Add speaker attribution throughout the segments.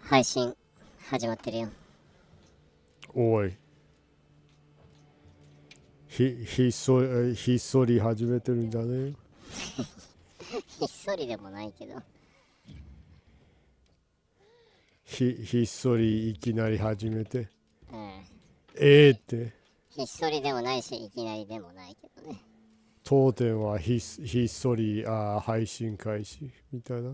Speaker 1: 配信始まってるよ。
Speaker 2: おい、ひっそり始めてるんじゃねえよ。
Speaker 1: ひっそりでもないけど、
Speaker 2: ひっそりいきなり始めて、
Speaker 1: うん、
Speaker 2: って
Speaker 1: ひっそりでもないしいきなりでもないけどね。
Speaker 2: 当店はひっそり配信開始みたいな。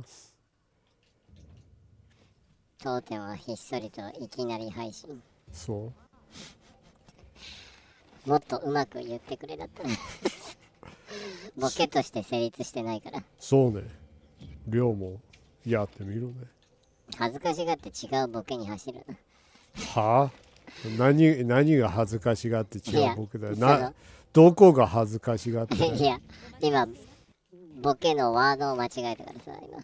Speaker 1: 当店はひっそりといきなり配信。
Speaker 2: そう
Speaker 1: もっとうまく言ってくれだったらボケとして成立してないから。
Speaker 2: そうね、量もやってみろね。
Speaker 1: 恥ずかしがって違うボケに走るな。
Speaker 2: はあ、何が恥ずかしがって違うボケだよな。どこが恥ずかしがってる
Speaker 1: いや今ボケのワードを間違えたからさ。今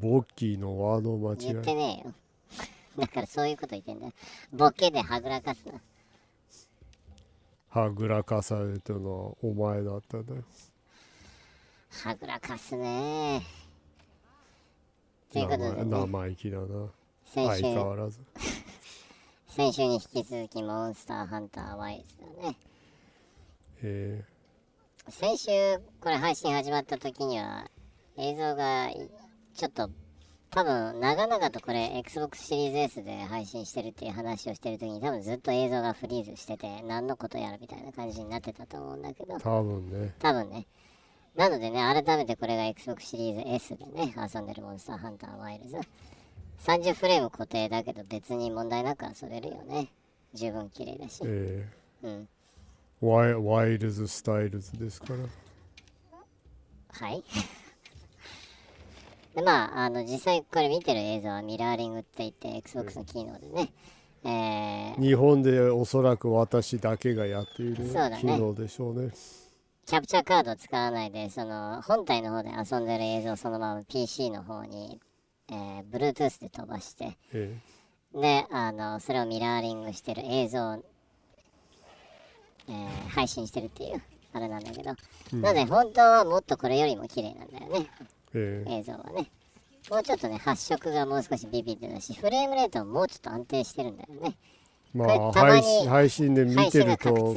Speaker 2: ボッキーのワードを間違え
Speaker 1: 言ってねえよ。だからそういうこと言ってんだよ。ボケではぐらかすな。
Speaker 2: はぐらかされたのはお前だったんだよ。
Speaker 1: はぐらかすねー。ということで、ね、
Speaker 2: 生意気だな。相変わらず
Speaker 1: 先週に引き続きモンスターハンターワイルズだね。先週これ配信始まった時には映像がちょっと多分長々とこれ Xbox シリーズ S で配信してるっていう話をしてる時に多分ずっと映像がフリーズしてて何のことやらみたいな感じになってたと思うんだけど、
Speaker 2: 多分ね
Speaker 1: なのでね、改めてこれが Xbox シリーズ S でね遊んでるモンスターハンターワイルズ30フレーム固定だけど別に問題なく遊べるよね。十分綺麗だし、うん、
Speaker 2: ワイルズスタイルズですから。
Speaker 1: はいでまあ、実際これ見てる映像はミラーリングって言って Xbox の機能でね、
Speaker 2: 日本でおそらく私だけがやっている機能でしょうね。
Speaker 1: キャプチャーカードを使わないでその本体の方で遊んでる映像をそのまま PC の方に、Bluetooth で飛ばして、でそれをミラーリングしてる映像を、配信してるっていうあれなんだけど、なので本当はもっとこれよりも綺麗なんだよね。映像はねもうちょっとね発色がもう少しビビッドだしフレームレートももうちょっと安定してるんだよね。
Speaker 2: まあ配信で見てると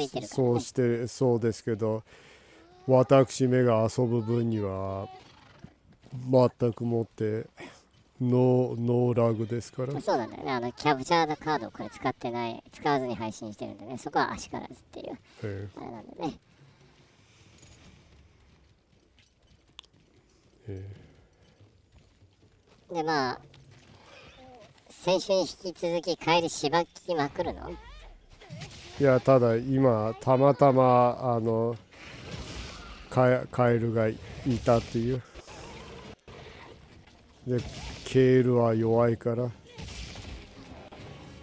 Speaker 2: そうですけど、私目が遊ぶ分には全くもってノーラグですから。
Speaker 1: そうなんだよね。キャプチャーカードをこれ使わずに配信してるんでね、そこは足からずっていうあれなんでね。でまあ先週に引き続き帰りしばきまくるの？
Speaker 2: いやただ今たまたまカエルがいたっていうで、ケールは弱いから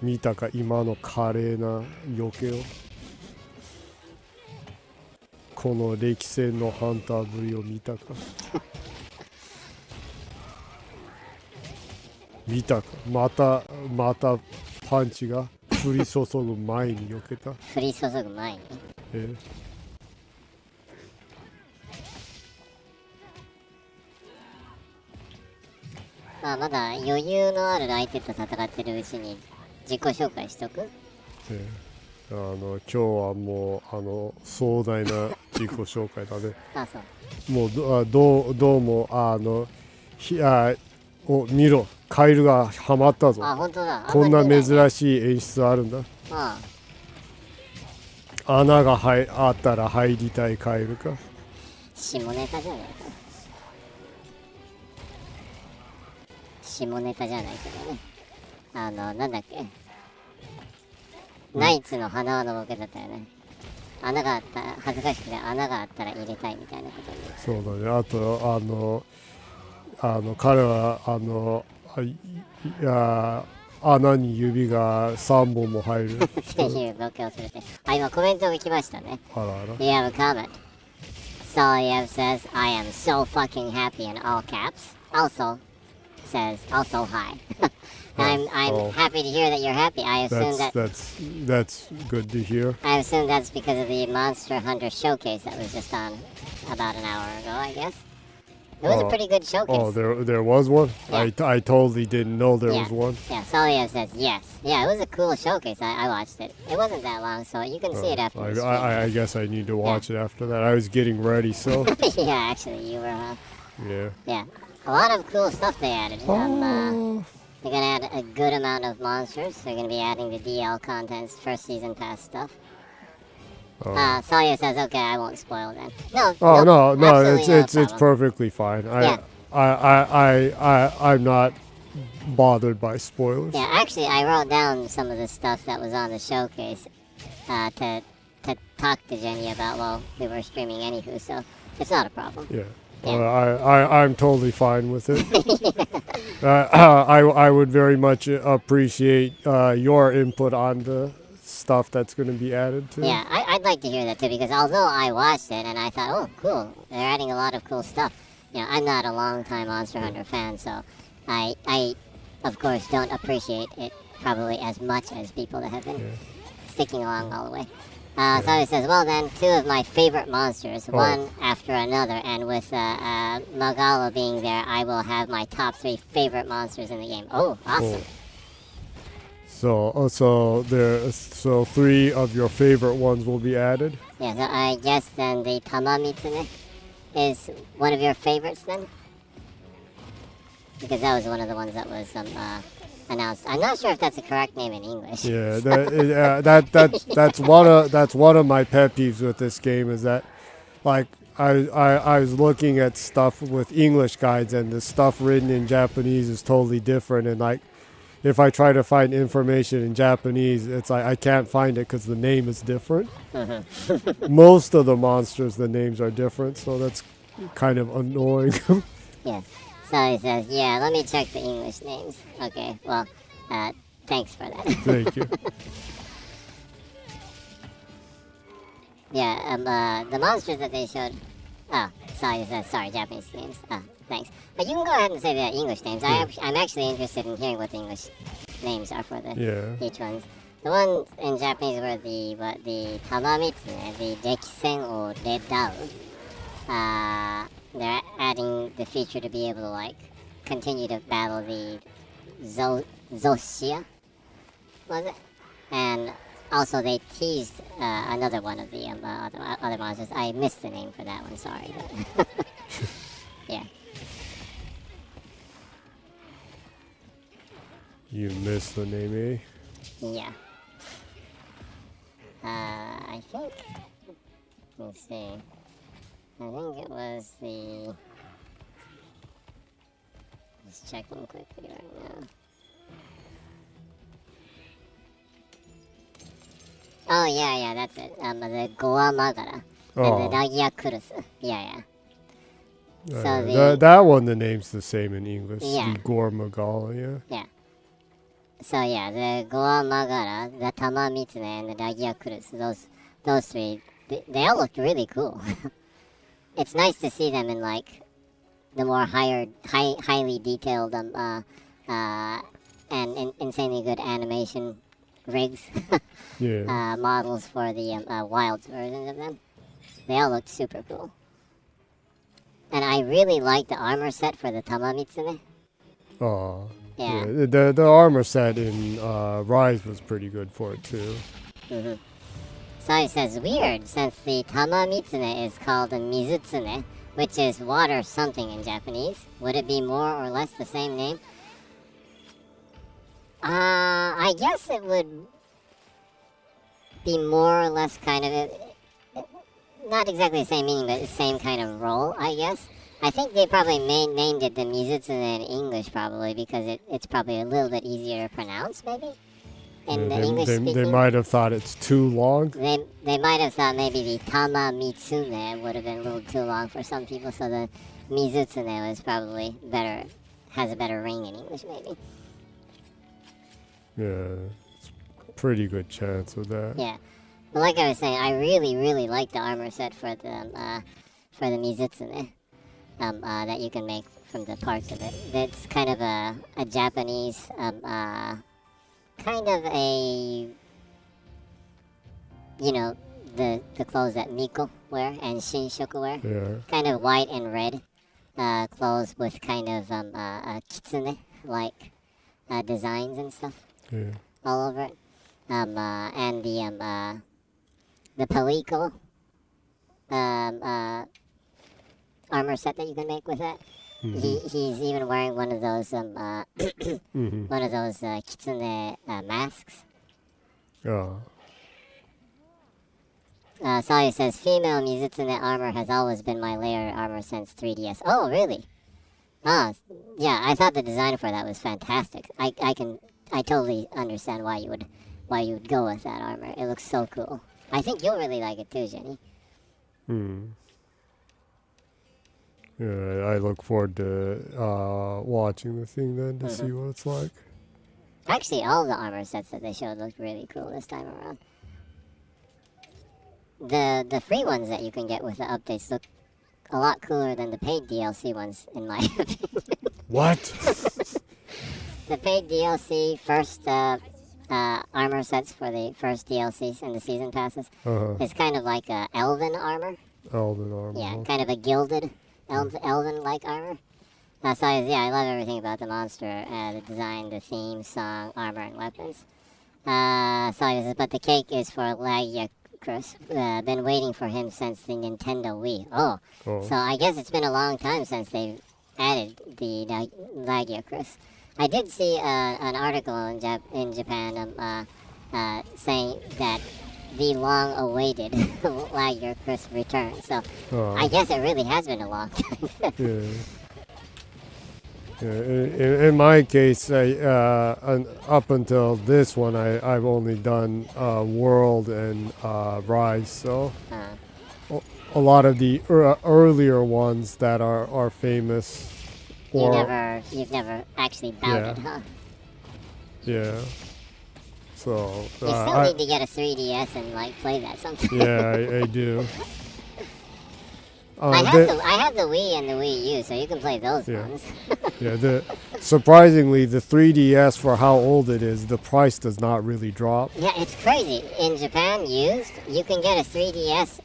Speaker 2: 見たか今の華麗な避けを。この歴戦のハンターぶりを見たか見たか。またパンチが降り注ぐ前に避けた。
Speaker 1: 降り注ぐ前に、まだ余裕のある相手と戦ってるうちに自己紹介しとく。
Speaker 2: 今日はもう壮大な自己紹介だね
Speaker 1: そう
Speaker 2: もうどうも見ろ、カエルがはまったぞ。
Speaker 1: 本当だ。
Speaker 2: こんな珍しい演出あるんだ。穴があったら入りたいカエルか。
Speaker 1: 下ネタじゃないか。下ネタじゃないけどね。なんだっけ、ナイツの花輪のボケだったよね。穴があったら恥ずかしくて穴があったら入れたいみたいなことに。
Speaker 2: そうだね。あと彼は穴に指が3本も入る
Speaker 1: っていうボケをするって。今コメントが来ましたね。
Speaker 2: あら
Speaker 1: You have a comment. Soliev says I am so fucking happy in all caps. Also says also hi. I'm happy to hear that you're happy. I assume
Speaker 2: that's good to hear.
Speaker 1: I assume that's because of the Monster Hunter showcase that was just on about an hour ago, I guess. It was a pretty good showcase.
Speaker 2: Oh, there was one?
Speaker 1: Yeah.
Speaker 2: I totally didn't know there was one.
Speaker 1: Yeah, Salia says yes. Yeah, it was a cool showcase. I watched it. It wasn't that long, so you can see it after the stream.
Speaker 2: I guess I need to watch it after that. I was getting ready, so.
Speaker 1: Yeah, actually, you were.
Speaker 2: Yeah.
Speaker 1: Yeah, a lot of cool stuff they added. They're going to add a good amount of monsters. They're going to be adding the DL contents, first season pass stuff. Salia says, okay, I won't spoil that.
Speaker 2: No, it's perfectly fine. I'm not bothered by spoilers.
Speaker 1: Yeah, actually, I wrote down some of the stuff that was on the showcase to talk to Jenny about while we were streaming anywho, so it's not a problem.
Speaker 2: Yeah. I'm totally fine with it. I would very much appreciate your input on the stuff that's going to be added to.
Speaker 1: Yeah, I'd like to hear that too, because although I watched it and I thought, oh, cool, they're adding a lot of cool stuff. You know, I'm not a long-time Monster Hunter fan, so I of course don't appreciate it probably as much as people that have been sticking along all the way. So he says, well then, two of my favorite monsters, one after another, and with Magala being there, I will have my top 3 favorite monsters in the game. Oh, awesome.
Speaker 2: So 3 of your favorite ones will be added?
Speaker 1: Yeah, so I guess then the Tamamitsune is one of your favorites then? Because that was one of the ones that was announced. I'm not sure if that's a correct name in English.
Speaker 2: Yeah, that's one of my pet peeves with this game is that, like, I was looking at stuff with English guides and the stuff written in Japanese is totally different, and like if I try to find information in Japanese, it's like I can't find it because the name is different. Most of the monsters, the names are different, so that's kind of annoying.
Speaker 1: Yes. So he says, yeah, let me check the English names. Okay, well, thanks for that.
Speaker 2: Thank you.
Speaker 1: Yeah, the monsters that they showed... Oh, sorry, Japanese names. Oh, thanks. But you can go ahead and say the English names. I'm actually interested in hearing what the English names are for each ones. The ones in Japanese were the Tamamitsune, the Dekisen or Redao. They're adding the feature to be able to, like, continue to battle the Zoshia, was it? And also they teased another one of the other monsters. I missed the name for that one, sorry. Yeah.
Speaker 2: You missed the name, eh?
Speaker 1: Yeah. I think... Let's see. I think it was the... Just checking quickly right now. Oh, yeah, that's it. The Goa Magara. And the Nagia Kurusu. Yeah. So
Speaker 2: that one, the name's the same in English.
Speaker 1: Yeah.
Speaker 2: The Gore Magala, yeah.
Speaker 1: Yeah. So, yeah, the Goa Magara, the Tamamitsune, and the Nagia Kurusu, those 3, they all looked really cool. It's nice to see them in, like, the more highly detailed and insanely good animation rigs. Models for the Wilds versions of them. They all look super cool. And I really like the armor set for the Tamamitsune.
Speaker 2: Oh.
Speaker 1: Yeah.
Speaker 2: The armor set in Rise was pretty good for it, too.
Speaker 1: Mm-hmm. So he says, weird, since the Tamamitsune is called a Mizutsune, which is water something in Japanese. Would it be more or less the same name? I guess it would be more or less kind of... not exactly the same meaning, but the same kind of role, I guess. I think they probably named it the Mizutsune in English, probably, because it's probably a little bit easier to pronounce, maybe?
Speaker 2: They might have thought it's too long.
Speaker 1: They might have thought maybe the Tamamitsune would have been a little too long for some people, so the Mizutsune was probably better, has a better ring in English, maybe.
Speaker 2: Yeah, it's a pretty good chance of that.
Speaker 1: Yeah, but like I was saying, I really, really like the armor set for the Mizutsune that you can make from the parts of it. It's kind of a Japanese kind of a, you know, the clothes that Miko wear and Shinshoku wear.
Speaker 2: Yeah.
Speaker 1: Kind of white and red. clothes with kind of kitsune like designs and stuff all over it. And the palico armor set that you can make with that. He's even wearing one of those one of those kitsune masks. Sawyer says, female Mizutsune armor has always been my layer armor since 3DS. Oh, really? Yeah, I thought the design for that was fantastic. I totally understand why you would go with that armor. It looks so cool. I think you'll really like it too, Jenny.
Speaker 2: Yeah, I look forward to watching the thing then to see what it's like.
Speaker 1: Actually, all the armor sets that they showed looked really cool this time around. The free ones that you can get with the updates look a lot cooler than the paid DLC ones, in my opinion.
Speaker 2: What?
Speaker 1: The paid DLC first armor sets for the first DLCs and the season passes is kind of like a elven armor.
Speaker 2: Elven armor.
Speaker 1: Yeah, kind of a gilded elven-like armor. So yeah, I love everything about the monster, the design, the theme, song, armor, and weapons. But the cake is for Lagiacrus. Been waiting for him since the Nintendo Wii. So I guess it's been a long time since they've added the Lagiacrus. I did see an article in Japan saying that the long-awaited Lagiacrus return. So I guess it really has been a long time.
Speaker 2: In my case, up until this one, I've only done World and Rise, so a lot of the earlier ones that are famous.
Speaker 1: You've never actually bouted, huh?
Speaker 2: Yeah. So
Speaker 1: you still need to get a 3DS and play that sometime.
Speaker 2: Yeah, I do.
Speaker 1: I have the Wii and the Wii U, so you can play those ones.
Speaker 2: Surprisingly, the 3DS, for how old it is, the price does not really drop.
Speaker 1: Yeah, it's crazy. In Japan, used, you can get a 3DS.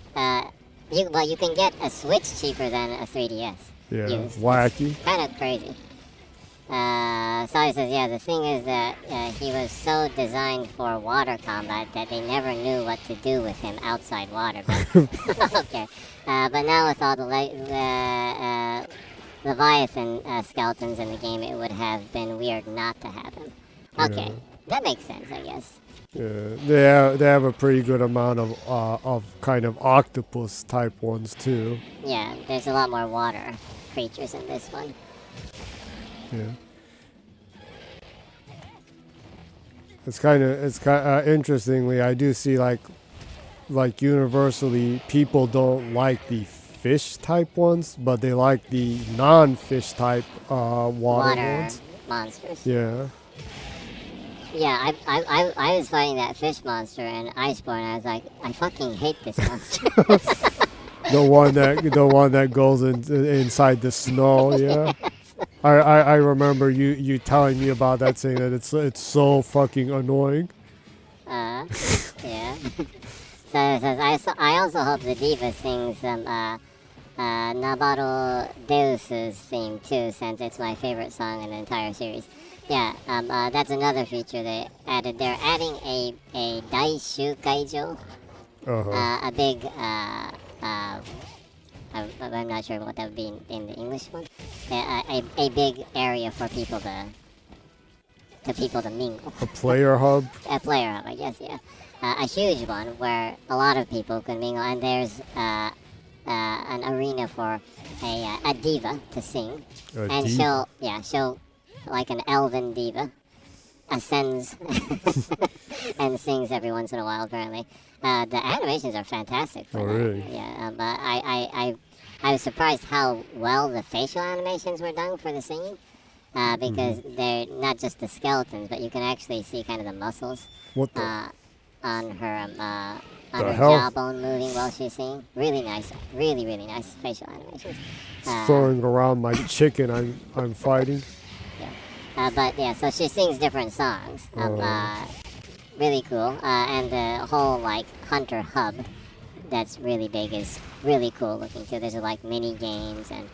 Speaker 1: You can get a Switch cheaper than a 3DS.
Speaker 2: Yeah,
Speaker 1: used.
Speaker 2: wacky.
Speaker 1: Kind of crazy. Sally says, yeah, the thing is that he was so designed for water combat that they never knew what to do with him outside water. But okay. But now with all the Leviathan skeletons in the game, it would have been weird not to have him. Okay, that makes sense, I guess.
Speaker 2: Yeah, they have a pretty good amount of kind of octopus type ones too.
Speaker 1: Yeah, there's a lot more water creatures in this one.
Speaker 2: Yeah. It's kind of interestingly, I do see like universally people don't like the fish type ones, but they like the non-fish type water ones.
Speaker 1: Monsters.
Speaker 2: Yeah.
Speaker 1: Yeah, I was fighting that fish monster in Iceborne. I was like, I fucking hate this monster.
Speaker 2: The one that goes inside the snow. Yeah. I remember you telling me about that, saying that it's so fucking annoying.
Speaker 1: Yeah. So it says, I also hope the diva sings Nabato Deus's theme too, since it's my favorite song in the entire series. Yeah, that's another feature they added. They're adding a Daishu Kaijo, a big I'm not sure what that would be in the English one. A big area for people to mingle.
Speaker 2: A player hub?
Speaker 1: A player hub, I guess, yeah. A huge one where a lot of people can mingle, and there's an arena for a diva to sing. She'll like an elven diva, ascends and sings every once in a while, apparently. The animations are fantastic for that.
Speaker 2: Really?
Speaker 1: Yeah, I was surprised how well the facial animations were done for the singing, because they're not just the skeletons, but you can actually see kind of the muscles on her jawbone moving while she's singing. Really nice, really nice facial animations.
Speaker 2: Throwing around my chicken I'm fighting.
Speaker 1: Yeah. So she sings different songs. Really cool. And the whole hunter hub that's really big is really cool looking too. There's mini games and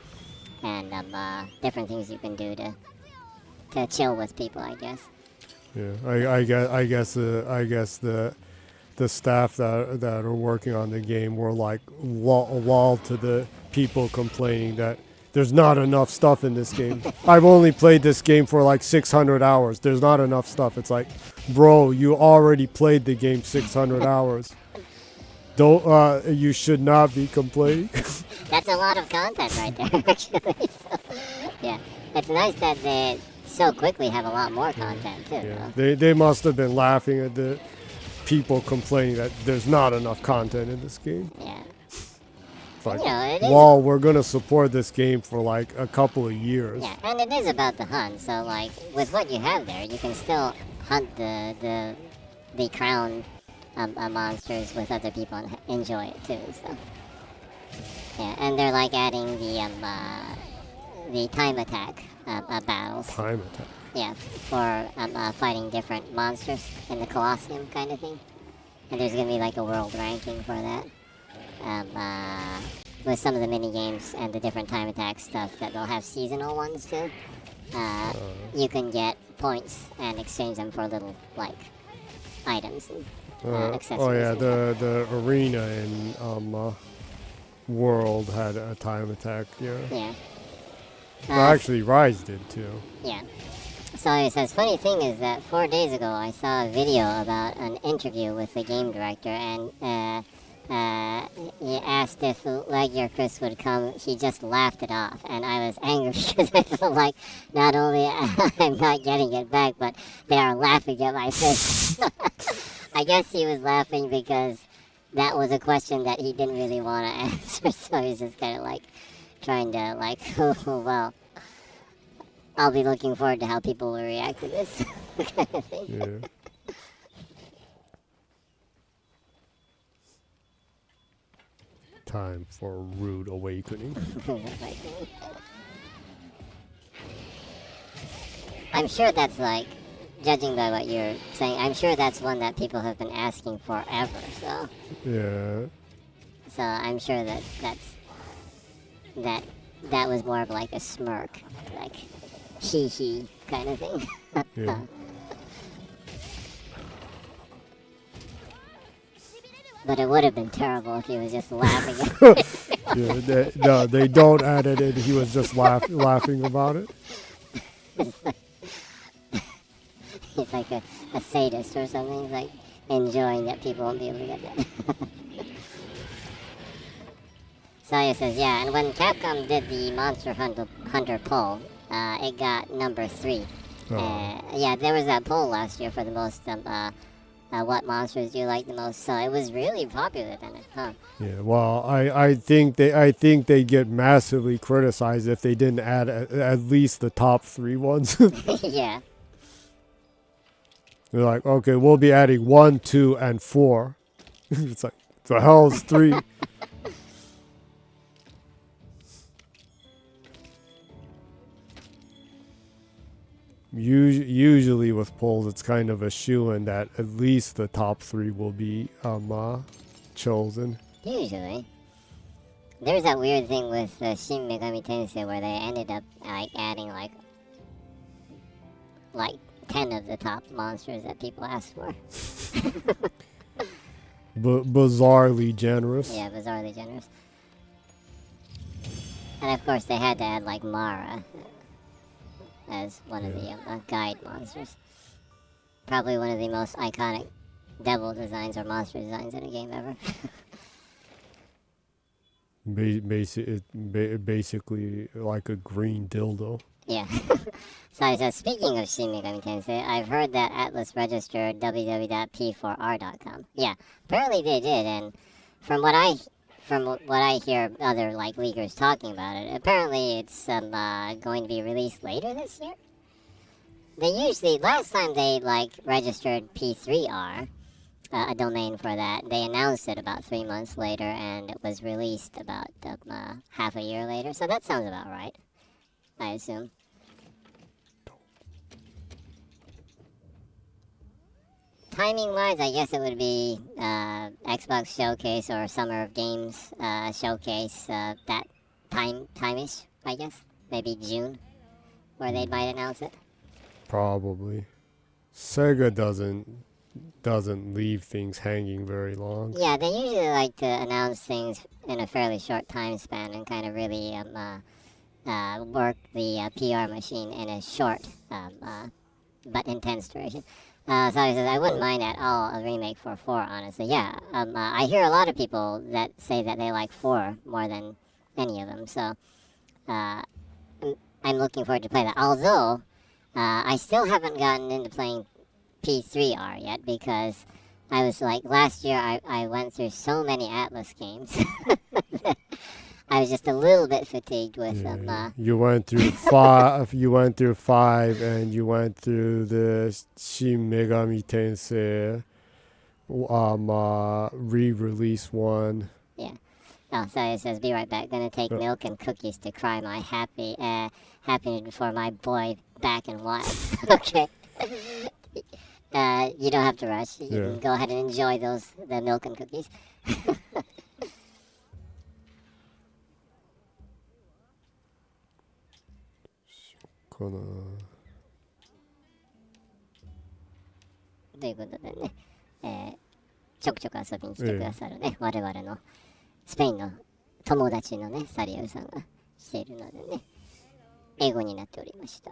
Speaker 1: and different things you can do to chill with people, I guess.
Speaker 2: Yeah, I guess the staff that are working on the game were like lulled to the people complaining that there's not enough stuff in this game. I've only played this game for like 600 hours. There's not enough stuff. It's like, bro, you already played the game 600 hours. Don't you should not be complaining.
Speaker 1: That's a lot of content right there, actually. So, yeah, it's nice that they so quickly have a lot more content too.
Speaker 2: Yeah. They must have been laughing at the people complaining that there's not enough content in this game.
Speaker 1: Yeah.
Speaker 2: It's like, well, we're gonna support this game for like a couple of years.
Speaker 1: Yeah, and it is about the hunt. So like with what you have there, you can still hunt the crown monsters with other people and enjoy it too. So yeah, and they're like adding the time attack battles.
Speaker 2: Time attack.
Speaker 1: Yeah, for fighting different monsters in the Colosseum kind of thing. And there's gonna be like a world ranking for that. With some of the mini games and the different time attack stuff that they'll have seasonal ones too. You can get points and exchange them for little like items and accessories.
Speaker 2: Oh yeah, the arena in World had a time attack. Yeah.
Speaker 1: Yeah.
Speaker 2: Actually, Rise did too.
Speaker 1: Yeah. So it says, funny thing is that 4 days ago I saw a video about an interview with the game director, and he asked if Legia Chris would come. He just laughed it off, and I was angry because I felt like not only I'm not getting it back, but they are laughing at my face. I guess he was laughing because that was a question that he didn't really want to answer, so he's just kind of like trying to like, oh, well, I'll be looking forward to how people will react to this kind of thing.
Speaker 2: Yeah. Time for a rude awakening.
Speaker 1: I'm sure that's like, judging by what you're saying, I'm sure that's one that people have been asking forever, so.
Speaker 2: Yeah.
Speaker 1: So I'm sure that was more of like a smirk, like hee kind of thing.
Speaker 2: Yeah.
Speaker 1: But it would have been terrible if he was just laughing at it.
Speaker 2: Yeah, they don't add it in. He was just laughing about it.
Speaker 1: He's like a sadist or something. He's like enjoying that people won't be able to get that. Saya says, yeah, and when Capcom did the Monster Hunter poll, it got number 3. Yeah, there was that poll last year for the most, what monsters do you like the most? So it was really popular then, huh?
Speaker 2: Yeah, well, I think they get massively criticized if they didn't add at least the top 3 ones.
Speaker 1: Yeah.
Speaker 2: They're like, okay, we'll be adding 1, 2, and 4. It's like, the hell's 3? Usually with polls, it's kind of a shoo-in that at least the top 3 will be chosen.
Speaker 1: Usually. There's that weird thing with Shin Megami Tensei where they ended up like adding like 10 of the top monsters that people asked for.
Speaker 2: Bizarrely generous.
Speaker 1: Yeah, bizarrely generous. And of course they had to add like Mara as one of the guide monsters. Probably one of the most iconic devil designs or monster designs in a game ever.
Speaker 2: Basically like a green dildo.
Speaker 1: Yeah. So speaking of Shin Megami Tensei, I've heard that Atlas registered www.p4r.com. Yeah, apparently they did, and from what I hear other like leakers talking about it, apparently it's going to be released later this year. They usually, last time they like registered P3R, a domain for that, they announced it about 3 months later, and it was released about half a year later. So that sounds about right, I assume. Timing-wise, I guess it would be Xbox Showcase or Summer of Games Showcase, that time-ish, I guess. maybe June, where they might announce it.
Speaker 2: Probably. Sega doesn't leave things hanging very long.
Speaker 1: Yeah, they usually like to announce things in a fairly short time span and kind of really work the PR machine in a short but intense duration. So he says, I wouldn't mind at all a remake for 4, honestly. Yeah, I hear a lot of people that say that they like 4 more than any of them. So I'm looking forward to play that. Although, I still haven't gotten into playing P3R yet because I was like, last year I went through so many Atlas games. I was just a little bit fatigued with them.
Speaker 2: You went through 5. You went through 5, and you went through the Shin Megami Tensei re-release one.
Speaker 1: Yeah. Oh, so it says, be right back. Gonna take milk and cookies to cry my happiness for my boy back in wild. Okay. You don't have to rush. You can go ahead and enjoy the milk and cookies.
Speaker 2: かな。
Speaker 1: ということでね、ちょくちょく遊びに来てくださるね、我々のスペインの友達のね、サリエルさんがしているのでね、英語になっておりました。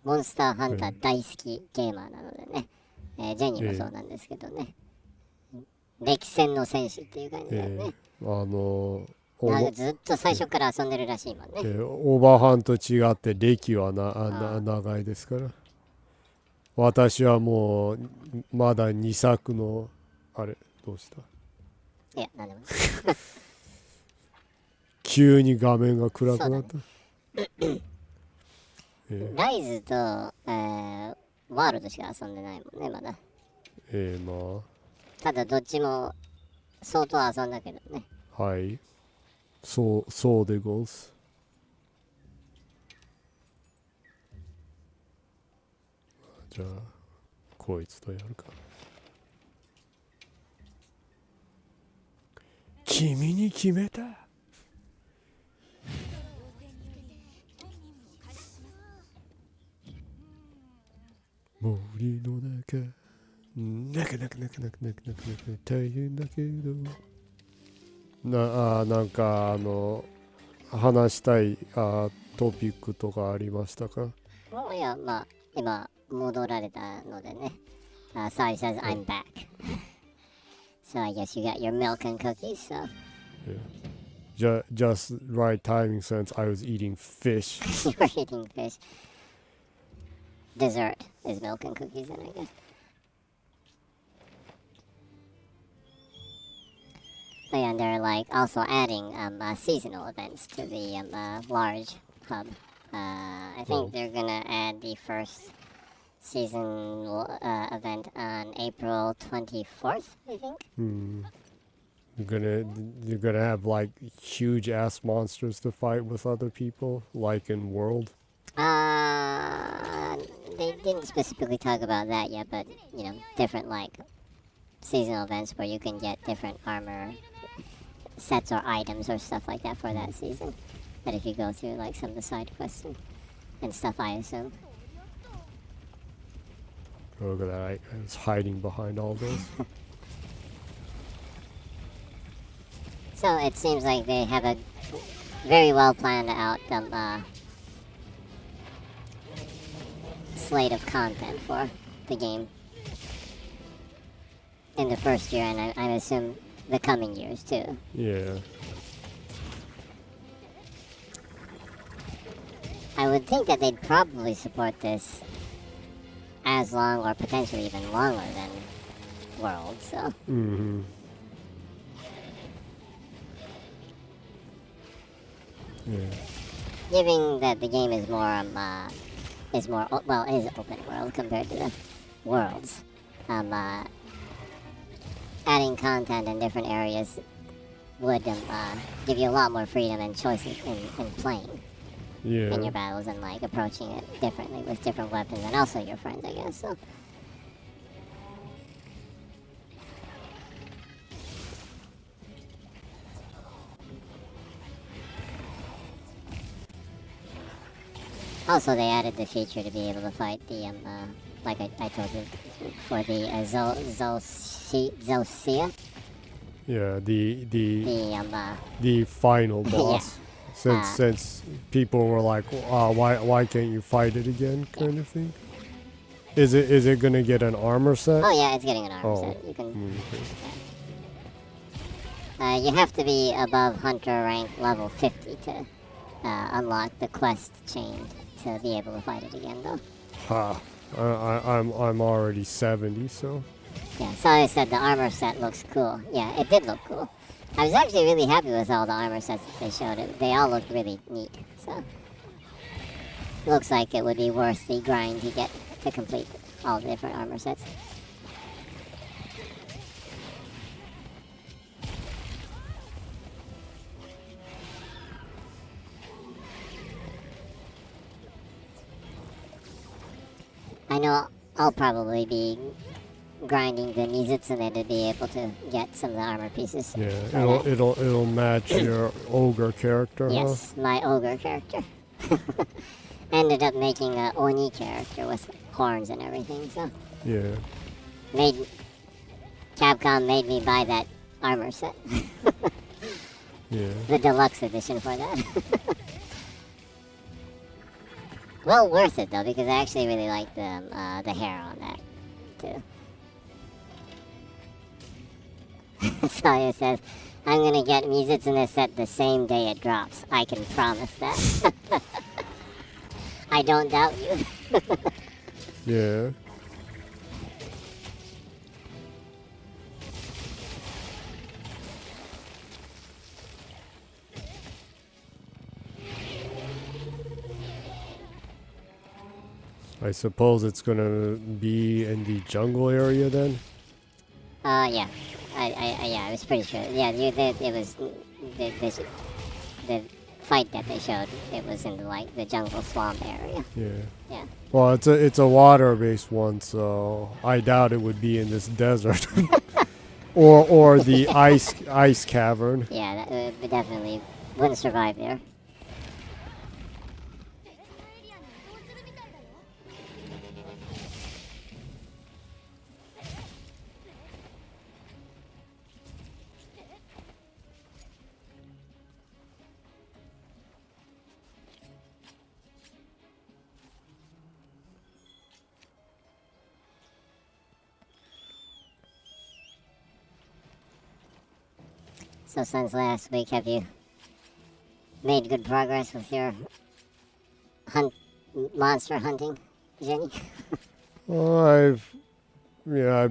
Speaker 1: モンスターハンター大好きゲーマーなのでね、ジェニーもそうなんですけどね、歴戦の戦士っていう感じだよね。なんかずっと最初から遊んでるらしいもんね。
Speaker 2: オーバーハンと違って歴は長いですから。私はもうまだ2作のあれどうした？
Speaker 1: いや、なんでも
Speaker 2: 急に画面が暗くなった。
Speaker 1: ライズと、ワールドしか遊んでないもんね、まだ。
Speaker 2: まあ。
Speaker 1: ただどっちも相当遊んだけどね。
Speaker 2: はい。そうでごす。じゃあこいつとやるか。君に決めた。森の中大変だけどなんか話したいトピックとかありましたか？
Speaker 1: いや、まあ今戻られたのでね。Sorry says I'm back. So I guess you got your milk and cookies. So.
Speaker 2: Yeah. Just right timing since I was eating fish.
Speaker 1: You were eating fish. Dessert is milk and cookies, then I guess. But yeah, and they're like also adding seasonal events to the large hub. I think they're gonna add the first seasonal event on April 24th, I think.
Speaker 2: You're gonna have like huge ass monsters to fight with other people, like in World.
Speaker 1: They didn't specifically talk about that yet, but you know, different like seasonal events where you can get different armor sets or items or stuff like that for that season. That if you go through like some of the side quests and stuff, I assume.
Speaker 2: Look at that! I was hiding behind all this.
Speaker 1: So it seems like they have a very well planned out slate of content for the game in the first year, and I assume the coming years too.
Speaker 2: Yeah.
Speaker 1: I would think that they'd probably support this as long or potentially even longer than World, so.
Speaker 2: Yeah.
Speaker 1: Given that the game is more is open world compared to the Worlds, adding content in different areas would give you a lot more freedom and choice in playing in your battles and like approaching it differently with different weapons and also your friends, I guess. So. Also, they added the feature to be able to fight the like I told you, for the Zosia.
Speaker 2: Yeah, the final boss. Yeah. Since people were like, why can't you fight it again, kind of thing. Is it gonna get an armor set?
Speaker 1: Oh yeah, it's getting an armor set. You can. You have to be above hunter rank level 50 to unlock the quest chain to be able to fight it again, though.
Speaker 2: I'm already 70, so.
Speaker 1: Yeah, so I said the armor set looks cool. Yeah, it did look cool. I was actually really happy with all the armor sets that they showed. They all looked really neat. So, looks like it would be worth the grind to get to complete all the different armor sets. I know I'll probably be grinding the Mizutsune to be able to get some of the armor pieces.
Speaker 2: Yeah, it'll match your ogre character.
Speaker 1: Yes, my ogre character. Ended up making an Oni character with horns and everything. So
Speaker 2: yeah,
Speaker 1: Capcom made me buy that armor set.
Speaker 2: Yeah,
Speaker 1: the deluxe edition for that. Well worth it though, because I actually really like the hair on that too. So it says, I'm gonna get Mizutsune set the same day it drops. I can promise that. I don't doubt you.
Speaker 2: Yeah. I suppose it's gonna be in the jungle area then?
Speaker 1: Yeah. I was pretty sure. Yeah, it was the fight that they showed. It was in the jungle swamp area.
Speaker 2: Yeah.
Speaker 1: Yeah.
Speaker 2: Well, it's a water-based one, so I doubt it would be in this desert, or the ice cavern.
Speaker 1: Yeah, that definitely wouldn't survive there. So since last week, have you made good progress with your monster hunting, Jenny?
Speaker 2: Well, I've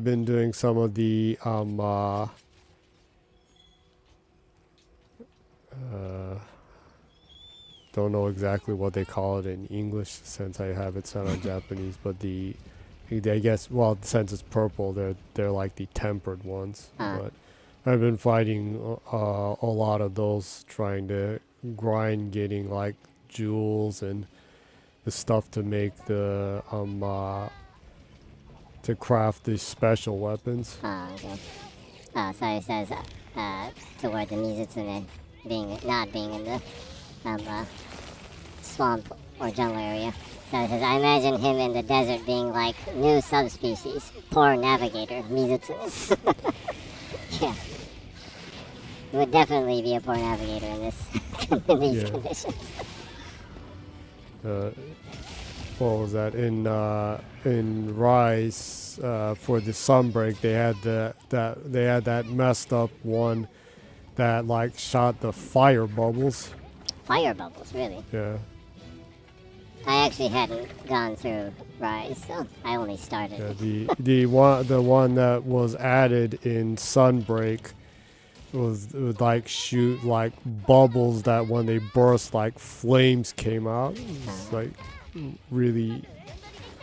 Speaker 2: been doing some of the don't know exactly what they call it in English since I have it set on Japanese, but I guess, well, since it's purple, they're like the tempered ones. But I've been fighting a lot of those, trying to grind, getting like jewels and the stuff to make the to craft these special weapons.
Speaker 1: Okay. So it says toward the Mizutsune not being in the swamp or jungle area. So it says, I imagine him in the desert being like new subspecies, poor navigator, Mizutsune. Yeah. It would definitely be a poor navigator in these conditions.
Speaker 2: What was that in Rise for the Sunbreak? They had that messed up one that like shot the fire bubbles.
Speaker 1: Fire bubbles, really?
Speaker 2: Yeah.
Speaker 1: I actually hadn't gone through Rise, so I only started.
Speaker 2: Yeah, the one that was added in Sunbreak would like shoot like bubbles that when they burst like flames came out. It's like really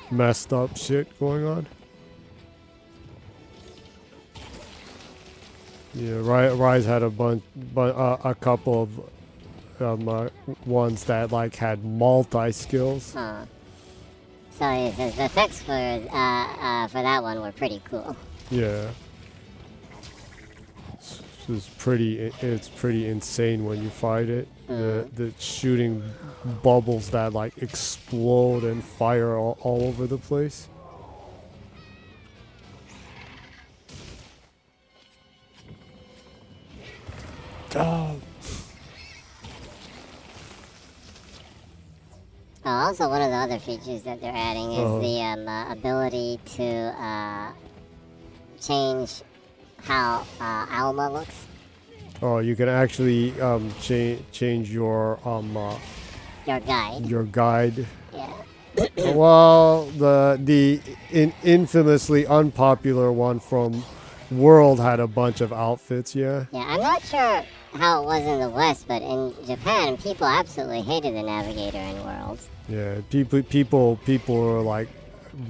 Speaker 2: messed up shit going on. Yeah, Rise had a couple of ones that like had multi skills.
Speaker 1: So it says the effects for that one were pretty cool.
Speaker 2: Yeah. it's pretty insane when you fight it. The shooting bubbles that like explode and fire all over the place.
Speaker 1: Also, one of the other features that they're adding is the ability to change how Alma looks.
Speaker 2: Oh, you can actually change your
Speaker 1: guide.
Speaker 2: Your guide.
Speaker 1: Yeah.
Speaker 2: Well, the infamously unpopular one from World had a bunch of outfits. Yeah.
Speaker 1: Yeah, I'm not sure how it was in the West, but in Japan, people absolutely hated the Navigator in World.
Speaker 2: Yeah, people are like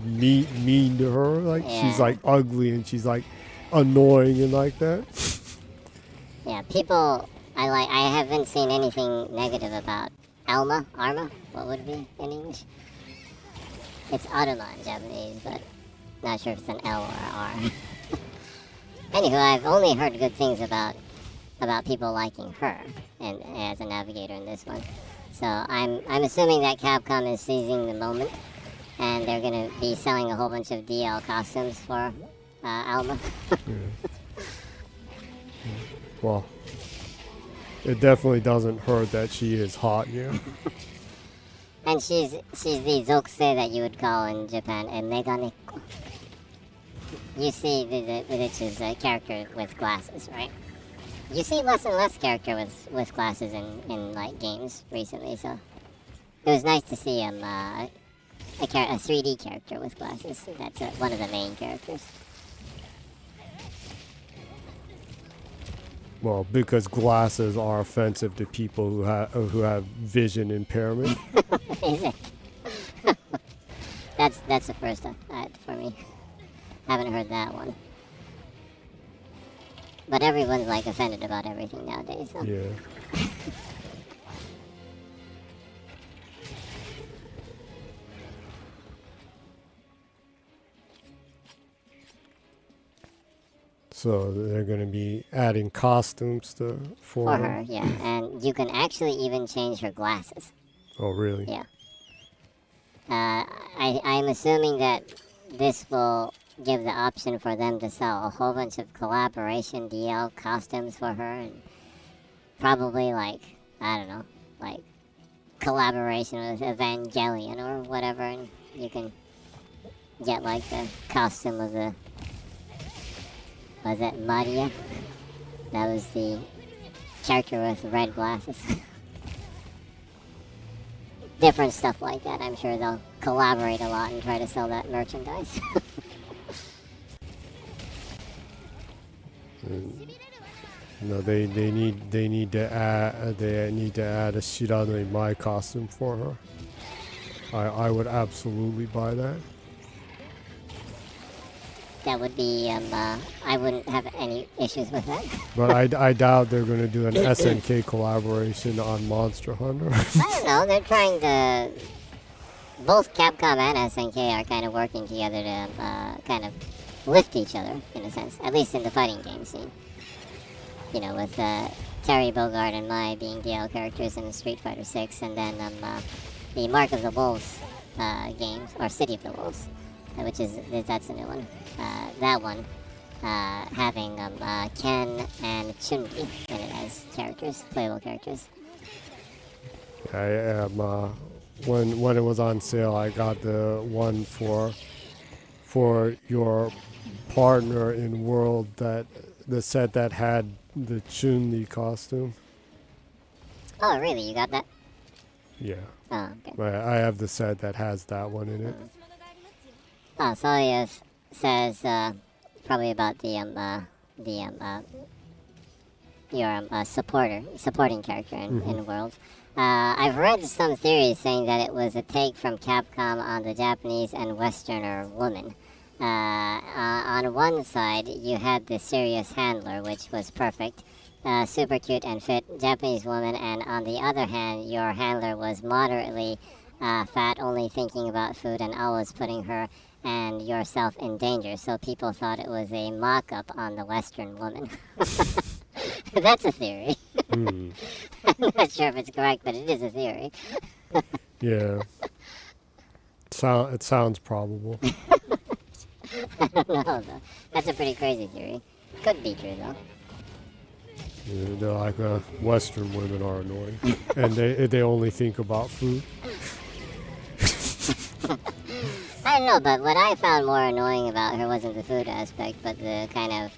Speaker 2: mean to her. Like she's like ugly and she's like annoying and like that.
Speaker 1: Yeah, people. I haven't seen anything negative about Arma. What would it be in English? It's Arma in Japanese, but not sure if it's an L or an R. Anywho, I've only heard good things about people liking her and as a navigator in this one. So I'm assuming that Capcom is seizing the moment, and they're gonna be selling a whole bunch of DL costumes for Alma.
Speaker 2: Well, it definitely doesn't hurt that she is hot, yeah.
Speaker 1: And she's the Zokusei that you would call in Japan a Meganeko. You see which is a character with glasses, right? You see less and less character with glasses in like games recently, so it was nice to see a 3D character with glasses. That's one of the main characters.
Speaker 2: Well, because glasses are offensive to people who have vision impairment.
Speaker 1: Is it? That's the first for me. Haven't heard that one. But everyone's like offended about everything nowadays. So.
Speaker 2: Yeah. So they're going to be adding costumes for
Speaker 1: her, yeah. And you can actually even change her glasses.
Speaker 2: Oh, really?
Speaker 1: Yeah. I'm assuming that this will give the option for them to sell a whole bunch of collaboration DL costumes for her, and probably like, I don't know, like collaboration with Evangelion or whatever, and you can get like the costume of the, was it Maria? That was the character with red glasses. Different stuff like that. I'm sure they'll collaborate a lot and try to sell that merchandise.
Speaker 2: No, they need to add a Shiranui Mai costume for her. I would absolutely buy that.
Speaker 1: That would be I wouldn't have any issues with that.
Speaker 2: But I doubt they're going to do an SNK collaboration on Monster Hunter.
Speaker 1: I don't know. They're trying to. Both Capcom and SNK are kind of working together to kind of lift each other in a sense, at least in the fighting game scene. You know, with Terry Bogard and Mai being DL characters in Street Fighter 6, and then the Mark of the Wolves games, or City of the Wolves, that's a new one. That one having Ken and Chun-Li in it as characters, playable characters.
Speaker 2: I am when it was on sale, I got the one for your partner in World, that the set that had the Chun-Li costume.
Speaker 1: Oh, really? You got that?
Speaker 2: Yeah.
Speaker 1: Oh, okay.
Speaker 2: I have the set that has that one in it.
Speaker 1: Oh, Solia says probably about your supporting character in World. I've read some theories saying that it was a take from Capcom on the Japanese and Westerner woman. On one side, you had the serious handler, which was perfect, super cute and fit Japanese woman, and on the other hand, your handler was moderately fat, only thinking about food and always putting her and yourself in danger. So people thought it was a mock-up on the Western woman. That's a theory.
Speaker 2: Hmm.
Speaker 1: I'm not sure if it's correct, but it is a theory.
Speaker 2: Yeah. It sounds probable.
Speaker 1: I don't know, though. That's a pretty crazy theory. Could be true, though.
Speaker 2: Yeah, they're like Western women are annoying, and they only think about food.
Speaker 1: I don't know, but what I found more annoying about her wasn't the food aspect, but the kind of...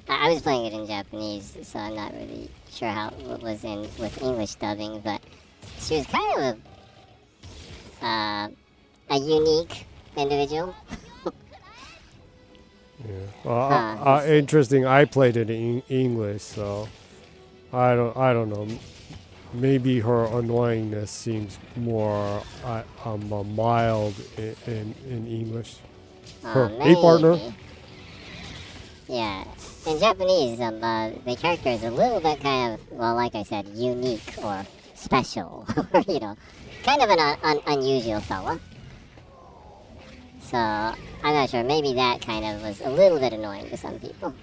Speaker 1: I was playing it in Japanese, so I'm not really sure how it was in with English dubbing, but she was kind of a unique individual.
Speaker 2: Yeah. Well, interesting. I played it in English, so I don't know. Maybe her annoyingness seems more mild in English. Hey, partner.
Speaker 1: Yeah. In Japanese, the character is a little bit kind of, well, like I said, unique or special, or, kind of an unusual fella. So, I'm not sure, maybe that kind of was a little bit annoying to some people.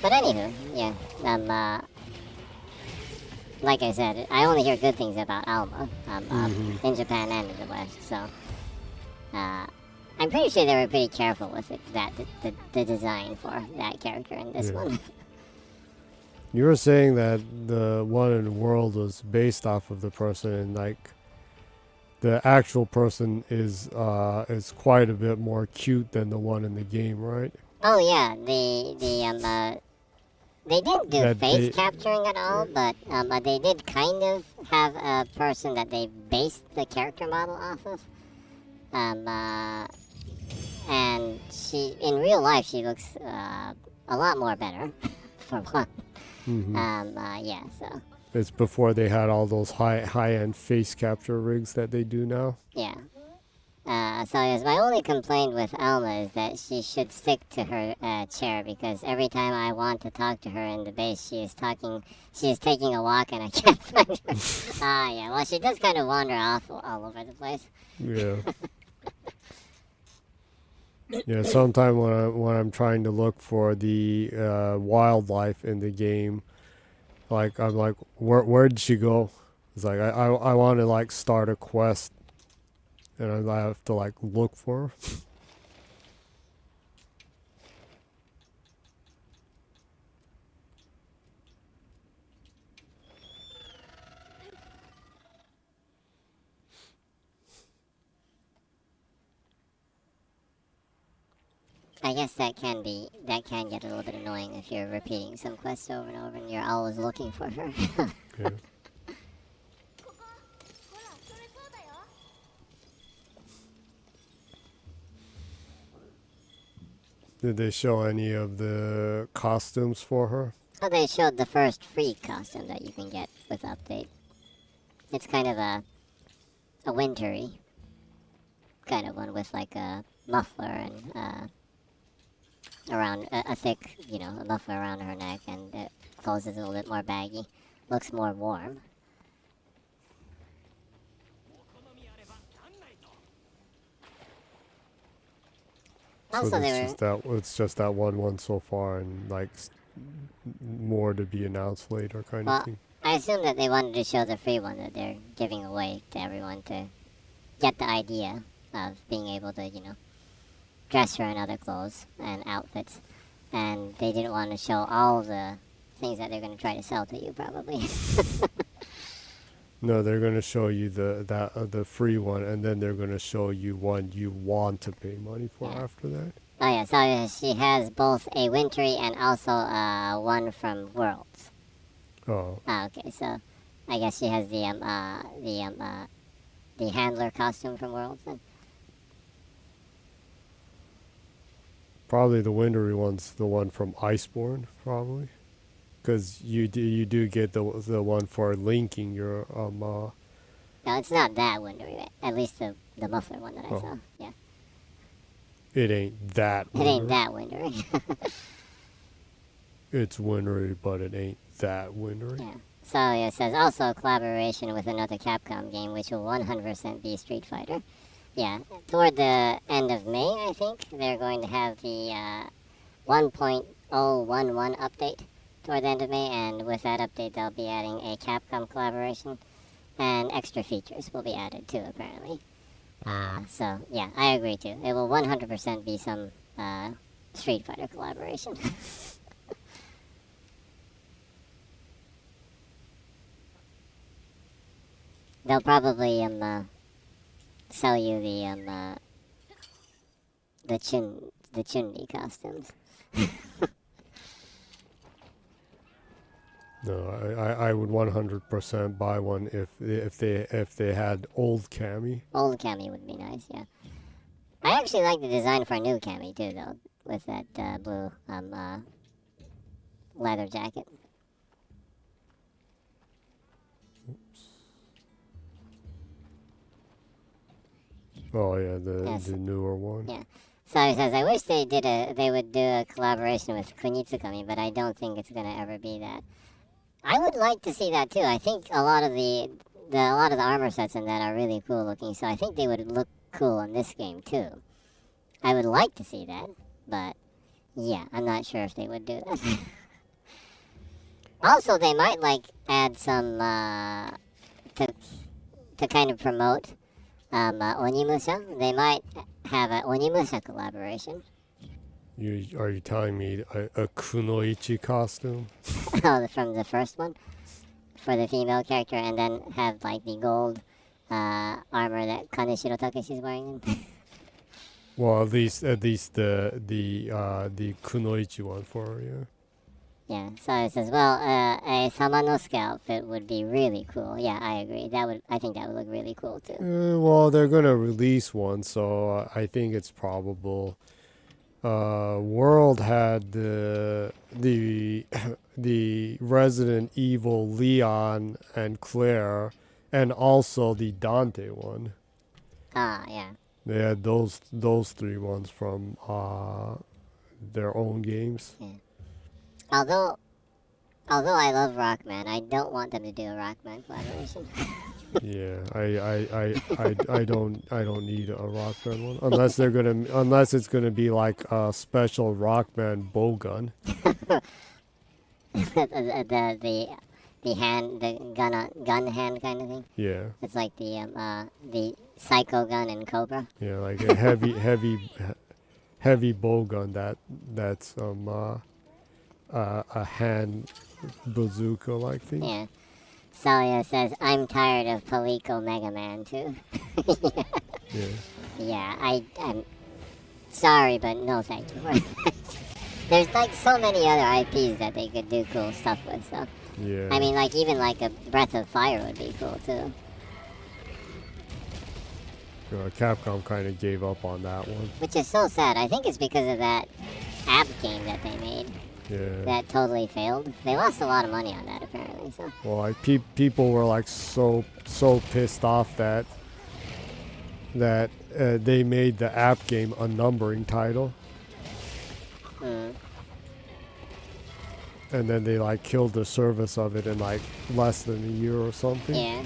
Speaker 1: But anywho, yeah, like I said, I only hear good things about Alma, in Japan and in the West, so, I'm pretty sure they were pretty careful with it, the design for that character in this one.
Speaker 2: You were saying that the one in the world was based off of the person, and like the actual person is quite a bit more cute than the one in the game, right?
Speaker 1: Oh yeah, they didn't do face capturing at all, but they did kind of have a person that they based the character model off of. And she, in real life, she looks a lot more better, for one. Yeah, so.
Speaker 2: It's before they had all those high-end face capture rigs that they do now.
Speaker 1: Yeah. So yes, my only complaint with Alma is that she should stick to her chair, because every time I want to talk to her in the base, she is taking a walk and I can't find her. Yeah, well, she does kind of wander off all over the place.
Speaker 2: Yeah. Yeah, sometime when I'm trying to look for the wildlife in the game, like I'm like, where did she go? It's like I want to like start a quest, and I have to like look for her.
Speaker 1: I guess that can get a little bit annoying if you're repeating some quests over and over and you're always looking for her.
Speaker 2: Yeah. Did they show any of the costumes for her?
Speaker 1: Oh, they showed the first free costume that you can get with update. It's kind of a wintry kind of one with like a muffler and around a thick, a muffler around her neck, and it clothes is a little bit more baggy. Looks more warm. Also,
Speaker 2: it's just that one so far, and like more to be announced later, kind of thing.
Speaker 1: I assume that they wanted to show the free one that they're giving away to everyone to get the idea of being able to, dress her in other clothes and outfits, and they didn't want to show all the things that they're going to try to sell to you, probably.
Speaker 2: No, they're going to show you the free one, and then they're going to show you one you want to pay money for after that.
Speaker 1: Oh yeah, so she has both a wintry and also one from Worlds.
Speaker 2: Oh.
Speaker 1: Okay, so I guess she has the handler costume from Worlds then.
Speaker 2: Probably the wintry one's the one from Iceborne, probably, because you do get the one for linking your
Speaker 1: No, it's not that wintry. At least the muffler one that I saw. Yeah.
Speaker 2: It ain't that wintry.
Speaker 1: It ain't that wintry.
Speaker 2: It's wintry, but it ain't that wintry.
Speaker 1: Yeah. So it says also a collaboration with another Capcom game, which will 100% be Street Fighter. Yeah, toward the end of May, I think, they're going to have the 1.011 update toward the end of May, and with that update, they'll be adding a Capcom collaboration, and extra features will be added too, apparently. So, yeah, I agree too. It will 100% be some Street Fighter collaboration. They'll probably sell you the Chun-Li costumes.
Speaker 2: No, I would 100% buy one if they had old Cammy.
Speaker 1: Old Cammy would be nice, yeah. I actually like the design for a new Cammy too, though, with that blue leather jacket.
Speaker 2: Oh yeah, the newer one.
Speaker 1: Yeah. So he says, I wish they would do a collaboration with Kunitsukami, but I don't think it's gonna ever be that. I would like to see that too. I think a lot of the armor sets in that are really cool looking, so I think they would look cool in this game too. I would like to see that, but yeah, I'm not sure if they would do that. Also, they might add some to kind of promote Onimusha. They might have an Onimusha collaboration.
Speaker 2: Are you telling me a Kunoichi costume?
Speaker 1: Oh, from the first one? For the female character, and then have the gold armor that Kaneshiro Takeshi's wearing.
Speaker 2: Well, at least the Kunoichi one for her, yeah.
Speaker 1: Yeah, so it says, well, a Samanosuke outfit would be really cool. Yeah, I agree. I think that would look really cool too.
Speaker 2: Well, they're gonna release one, so I think it's probable. World had the Resident Evil Leon and Claire, and also the Dante one.
Speaker 1: Ah, yeah.
Speaker 2: They had those three ones from their own games.
Speaker 1: Yeah. Although I love Rockman, I don't want them to do a Rockman collaboration.
Speaker 2: Yeah, I don't need a Rockman one unless it's gonna be like a special Rockman bow gun.
Speaker 1: the gun hand kind of thing.
Speaker 2: Yeah.
Speaker 1: It's like the Psycho gun in Cobra.
Speaker 2: Yeah, like a heavy bow gun that's a hand bazooka like thing.
Speaker 1: Yeah. Salia says, I'm tired of Palico Mega Man too.
Speaker 2: Yeah.
Speaker 1: Yeah, I'm sorry, but no thank you. There's so many other IPs that they could do cool stuff with, so.
Speaker 2: Yeah.
Speaker 1: I mean, even a Breath of Fire would be cool too.
Speaker 2: Capcom kind of gave up on that one.
Speaker 1: Which is so sad. I think it's because of that app game that they made.
Speaker 2: Yeah.
Speaker 1: That totally failed. They lost a lot of money on that, apparently. So.
Speaker 2: Well, people were so pissed off that they made the app game a numbering title.
Speaker 1: Mm.
Speaker 2: And then they killed the service of it in less than a year or something.
Speaker 1: Yeah.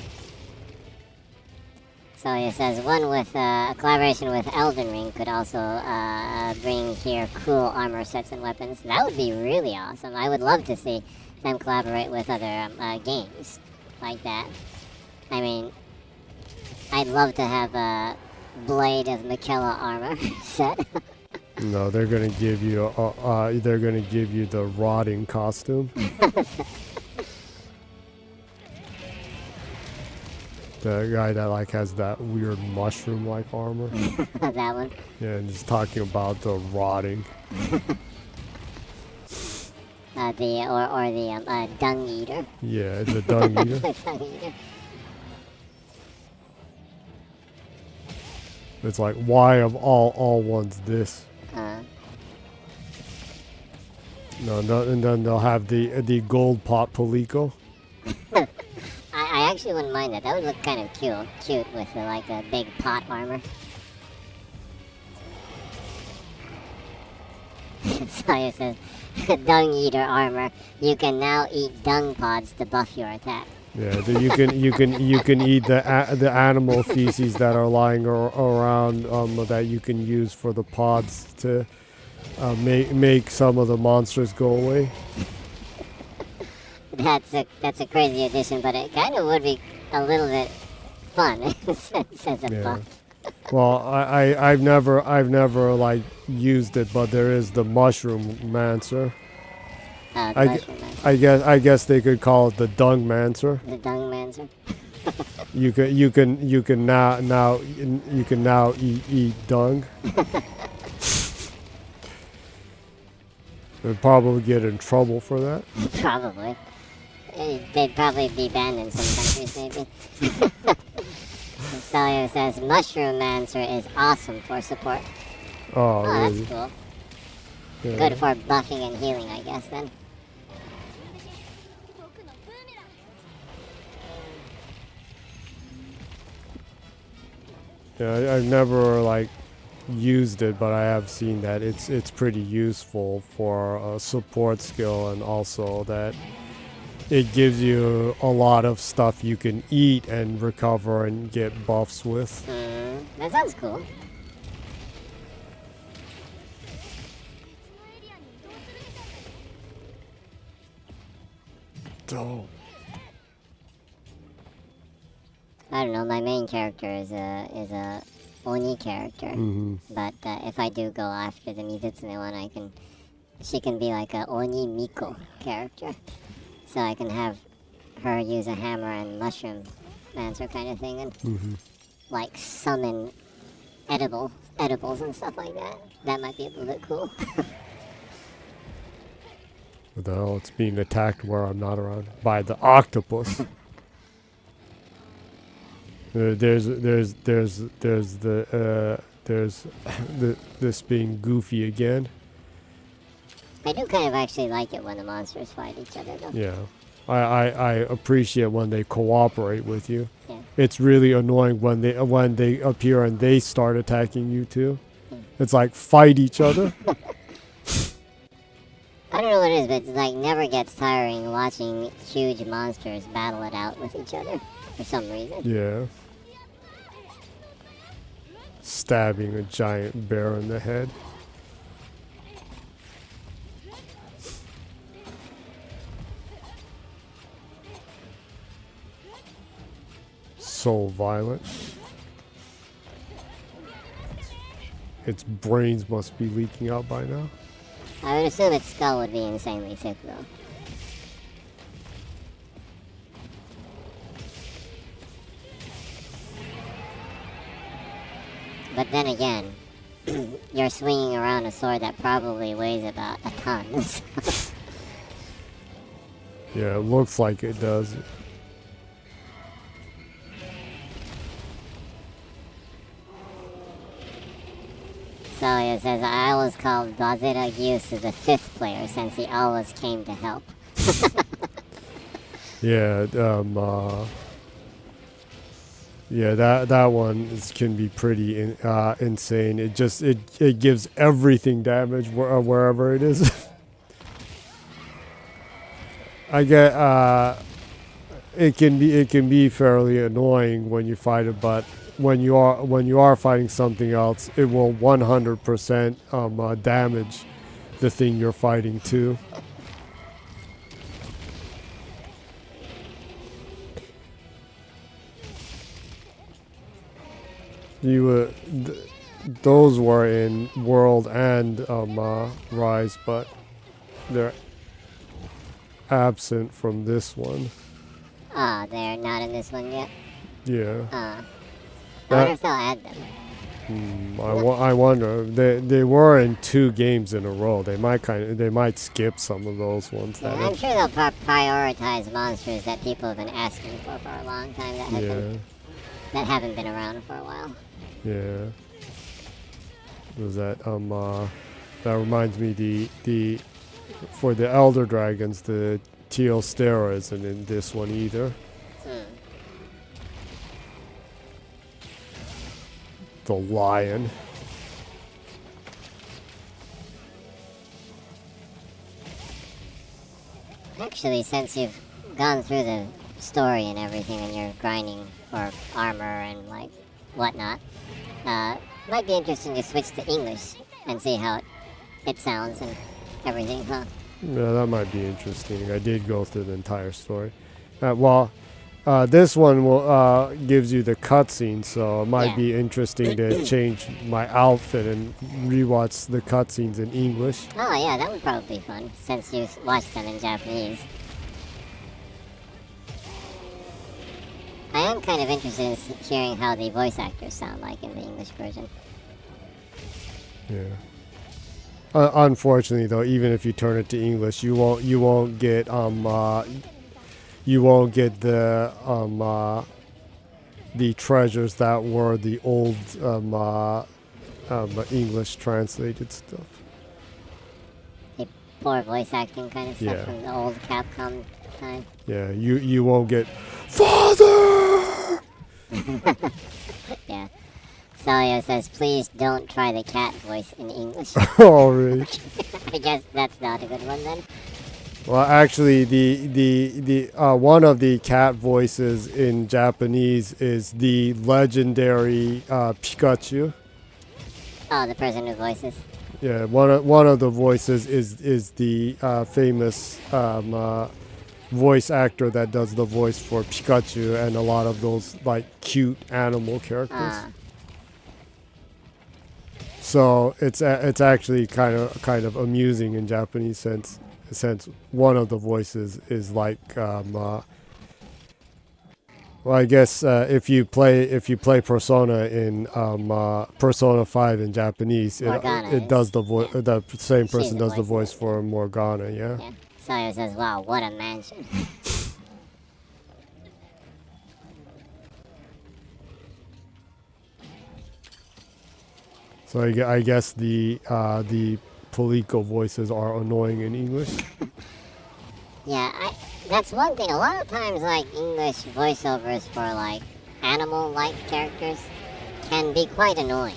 Speaker 1: So it says one with a collaboration with Elden Ring could also bring here cool armor sets and weapons. That would be really awesome. I would love to see them collaborate with other games like that. I mean, I'd love to have a Blade of Mikela armor set.
Speaker 2: No, they're gonna give you the rotting costume. The guy that has that weird mushroom-like armor.
Speaker 1: That one.
Speaker 2: Yeah, and he's talking about the rotting.
Speaker 1: The dung eater.
Speaker 2: Yeah, the dung eater.
Speaker 1: The dung eater.
Speaker 2: It's why of all ones this? No, and then they'll have the gold pot Palico.
Speaker 1: I actually wouldn't mind that. That would look kind of cute with a big pot armor. So it says, dung eater armor. You can now eat dung pods to buff your attack.
Speaker 2: Yeah, you can eat the animal feces that are lying around that you can use for the pods to make some of the monsters go away.
Speaker 1: That's a crazy addition, but it kind of would be a little bit fun as a buff.
Speaker 2: Well, I've never like used it, but there is the mushroom mancer. I guess they could call it the dung mancer.
Speaker 1: The dung mancer.
Speaker 2: You can now eat dung. They'd probably get in trouble for that.
Speaker 1: Probably. They'd probably be banned in some countries, maybe. Celio says Mushroom Mancer is awesome for support.
Speaker 2: Oh,
Speaker 1: really?
Speaker 2: That's
Speaker 1: cool.
Speaker 2: Yeah.
Speaker 1: Good for buffing and healing, I guess, then.
Speaker 2: Yeah, I've never like used it, but I have seen that it's pretty useful for a support skill, and also that it gives you a lot of stuff you can eat and recover and get buffs with.
Speaker 1: That sounds cool.
Speaker 2: Dope.
Speaker 1: I don't know. My main character is a Oni character, but if I do go after the Mizutsune one, she can be like a Oni Miko character, so I can have her use a hammer and mushroom mancer kind of thing, and like summon edibles and stuff like that. That might be a little bit cool.
Speaker 2: What the hell? It's being attacked where I'm not around by the octopus. There's this being goofy again.
Speaker 1: I do kind of actually like it when the monsters fight each other, though.
Speaker 2: Yeah, I appreciate when they cooperate with you.
Speaker 1: Yeah.
Speaker 2: It's really annoying when they appear and they start attacking you too. It's like fight each other.
Speaker 1: I don't know what it is, but it like never gets tiring watching huge monsters battle it out with each other for some reason.
Speaker 2: Yeah. Stabbing a giant bear in the head. So violent. Its brains must be leaking out by now.
Speaker 1: I would assume its skull would be insanely sick, though. But then again, you're swinging around a sword that probably weighs about a ton.
Speaker 2: Yeah, it looks like it does.
Speaker 1: Celia says, I always called Bazera Gyusu the fifth player since he always came to help.
Speaker 2: Yeah, yeah, that one can be pretty insane. It gives everything damage wherever it is. I get it can be fairly annoying when you fight it, but when you are fighting something else, it will 100% damage the thing you're fighting too. Those were in World and Rise, but they're absent from this one.
Speaker 1: Ah, they're not in this one yet?
Speaker 2: Yeah.
Speaker 1: I wonder if they'll add them.
Speaker 2: I wonder. They were in 2 games in a row. They might skip some of those ones.
Speaker 1: Yeah, I'm sure they'll prioritize monsters that people have been asking for a long time that haven't been around for a while.
Speaker 2: Yeah. Was that that reminds me the for the Elder Dragons, the Teostera isn't in this one either. The lion.
Speaker 1: Actually, since you've gone through the story and everything and you're grinding for armor and like whatnot, might be interesting to switch to English and see how it sounds and everything, huh?
Speaker 2: Yeah, that might be interesting. I did go through the entire story. This one will gives you the cutscene, so it might be interesting to change my outfit and rewatch the cutscenes in English.
Speaker 1: Oh yeah, that would probably be fun since you watched them in Japanese. I am kind of interested in hearing how the voice actors sound like in the English version.
Speaker 2: Yeah. Unfortunately, though, even if you turn it to English, you won't get the treasures that were the old English translated stuff.
Speaker 1: The poor voice acting kind of stuff from the old Capcom time.
Speaker 2: Yeah, you won't get Father.
Speaker 1: Yeah. Salia says, please don't try the cat voice in English.
Speaker 2: Oh, really?
Speaker 1: I guess that's not a good one then.
Speaker 2: Well, actually, the one of the cat voices in Japanese is the legendary Pikachu.
Speaker 1: Oh, the person who voices.
Speaker 2: Yeah, one of the voices is the famous voice actor that does the voice for Pikachu and a lot of those like cute animal characters. So it's actually kind of amusing in Japanese since one of the voices is like well, I guess if you play Persona in Persona 5 in Japanese, it does the same person does the voice for Morgana. Yeah.
Speaker 1: Sawyer says, wow, what a mansion.
Speaker 2: So I guess the Palico voices are annoying in English.
Speaker 1: Yeah, that's one thing. A lot of times, like, English voiceovers for, like, animal-like characters can be quite annoying.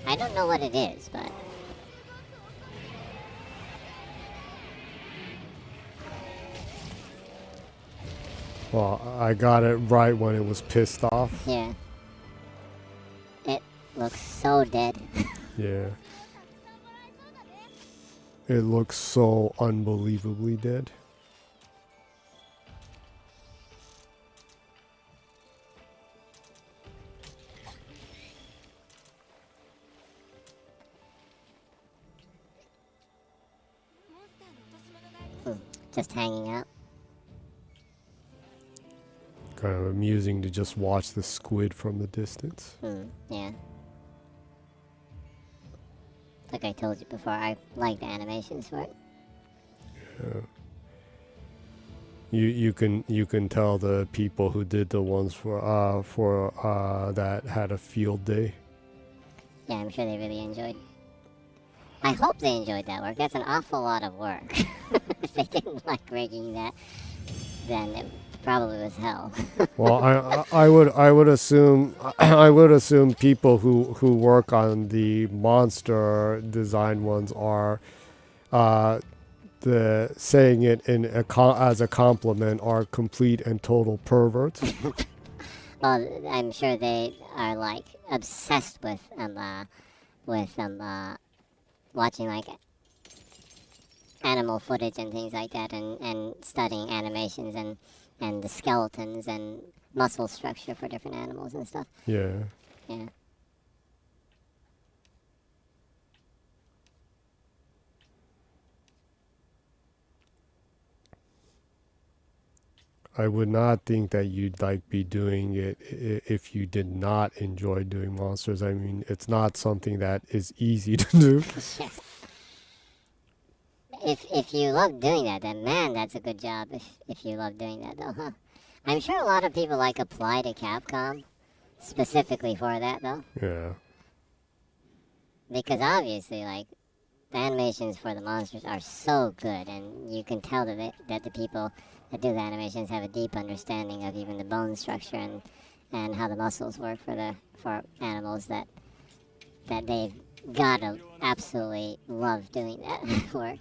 Speaker 1: I don't know what it is, but...
Speaker 2: Well, I got it right when it was pissed off.
Speaker 1: Yeah. It looks so dead.
Speaker 2: Yeah. It looks so unbelievably dead.
Speaker 1: Just hanging out.
Speaker 2: Kind of amusing to just watch the squid from the distance.
Speaker 1: Yeah. Like I told you before, I like the animations for it.
Speaker 2: Yeah. You can tell the people who did the ones for that had a field day.
Speaker 1: Yeah, I'm sure they really enjoyed. I hope they enjoyed that work. That's an awful lot of work. If they didn't like rigging that, then it probably was hell.
Speaker 2: Well, I would assume people who work on the monster design ones are the saying it in as a compliment are complete and total perverts.
Speaker 1: Well, I'm sure they are like obsessed with watching like animal footage and things like that, and studying animations and the skeletons and muscle structure for different animals and stuff.
Speaker 2: Yeah.
Speaker 1: Yeah.
Speaker 2: I would not think that you'd like be doing it if you did not enjoy doing monsters. I mean, it's not something that is easy to do.
Speaker 1: Yes. If you love doing that, then man, that's a good job. If you love doing that, though, huh? I'm sure a lot of people like apply to Capcom specifically for that, though.
Speaker 2: Yeah.
Speaker 1: Because obviously, like, the animations for the monsters are so good, and you can tell that the people that do the animations have a deep understanding of even the bone structure and how the muscles work for animals that they've gotta absolutely love doing that work.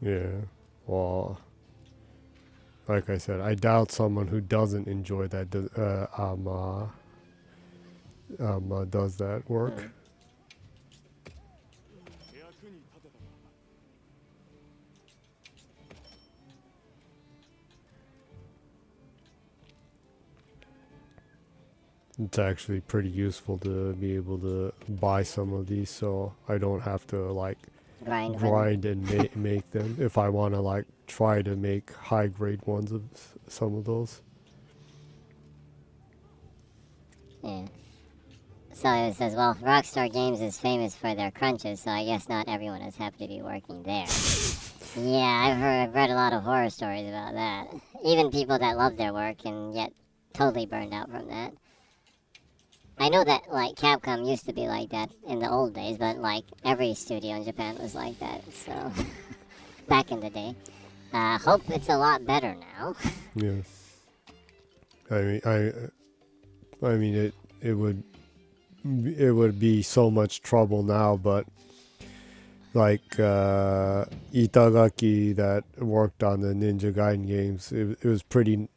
Speaker 2: Yeah. Well, like I said, I doubt someone who doesn't enjoy that does that work. It's actually pretty useful to be able to buy some of these, so I don't have to like grind and make them if I want to like try to make high grade ones of some of those.
Speaker 1: Yeah. So it says, well, Rockstar Games is famous for their crunches, so I guess not everyone is happy to be working there. Yeah, I've read a lot of horror stories about that. Even people that love their work and yet totally burned out from that. I know that, like, Capcom used to be like that in the old days, but, like, every studio in Japan was like that, so... back in the day. Hope it's a lot better now.
Speaker 2: Yeah. I mean, it would be so much trouble now, but... like, Itagaki that worked on the Ninja Gaiden games, it was pretty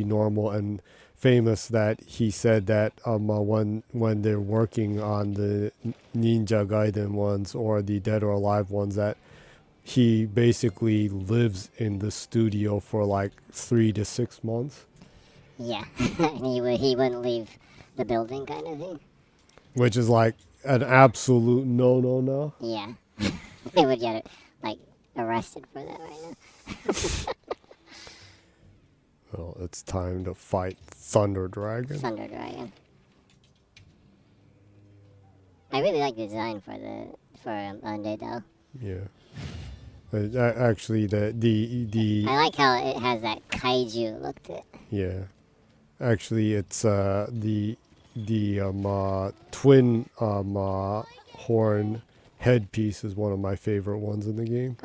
Speaker 2: normal and... famous that he said that when they're working on the Ninja Gaiden ones or the Dead or Alive ones, that he basically lives in the studio for like 3 to 6 months.
Speaker 1: Yeah, and he wouldn't leave the building kind of thing.
Speaker 2: Which is like an absolute no.
Speaker 1: Yeah, they would get like arrested for that right now.
Speaker 2: Well, it's time to fight Thunder Dragon.
Speaker 1: Thunder Dragon. I really like the design for Undead though.
Speaker 2: Yeah. Actually, the
Speaker 1: I like how it has that kaiju look to it.
Speaker 2: Yeah. Actually, it's the twin horn headpiece is one of my favorite ones in the game.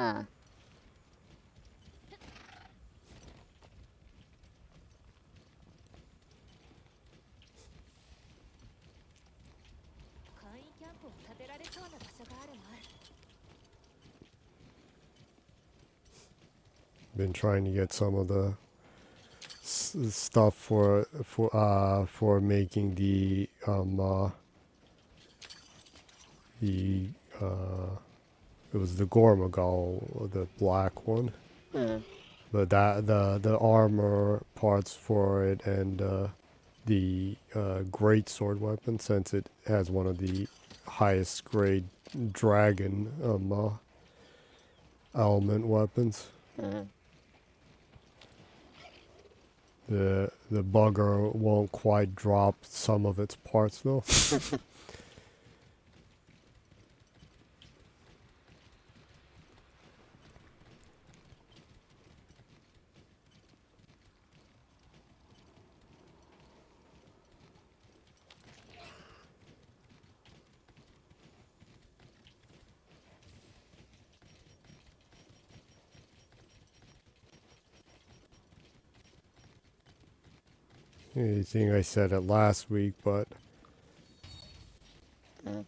Speaker 2: Been trying to get some of the stuff for making the it was the Gormagal, the black one. But the armor parts for it and the great sword weapon, since it has one of the highest grade dragon element weapons. The bugger won't quite drop some of its parts though. I think I said it last week, but I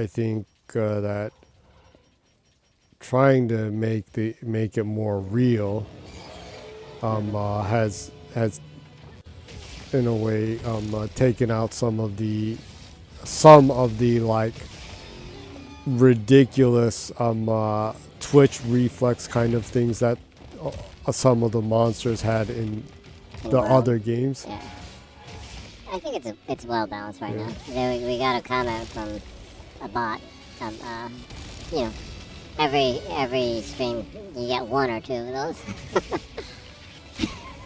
Speaker 2: think that trying to make it more real has in a way taken out some of the like ridiculous twitch reflex kind of things that some of the monsters had in the other games.
Speaker 1: Yeah. I think it's well balanced right now. We got a comment from a bot. You know, every stream you get 1 or 2 of those.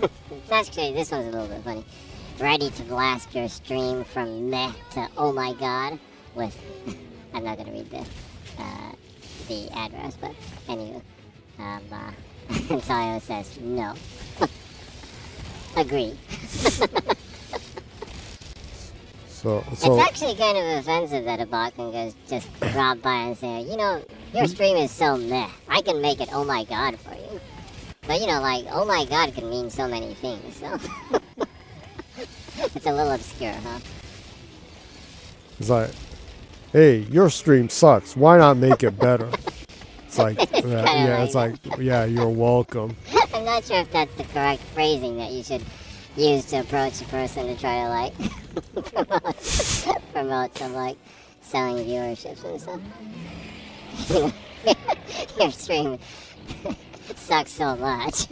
Speaker 1: It's actually, this one's a little bit funny. Ready to blast your stream from meh to oh my god with I'm not gonna read the address, but anyway. And Sayo says no. Agree.
Speaker 2: So
Speaker 1: it's actually kind of offensive that a bot can just drop by and say, you know, your stream is so meh. I can make it oh my god for you. But you know, like, oh my god can mean so many things, so it's a little obscure, huh?
Speaker 2: It's like, hey, your stream sucks. Why not make it better? It's like, it's like, yeah, you're welcome.
Speaker 1: I'm not sure if that's the correct phrasing that you should used to approach a person to try to like promote some like selling viewerships and stuff. Your stream sucks so much.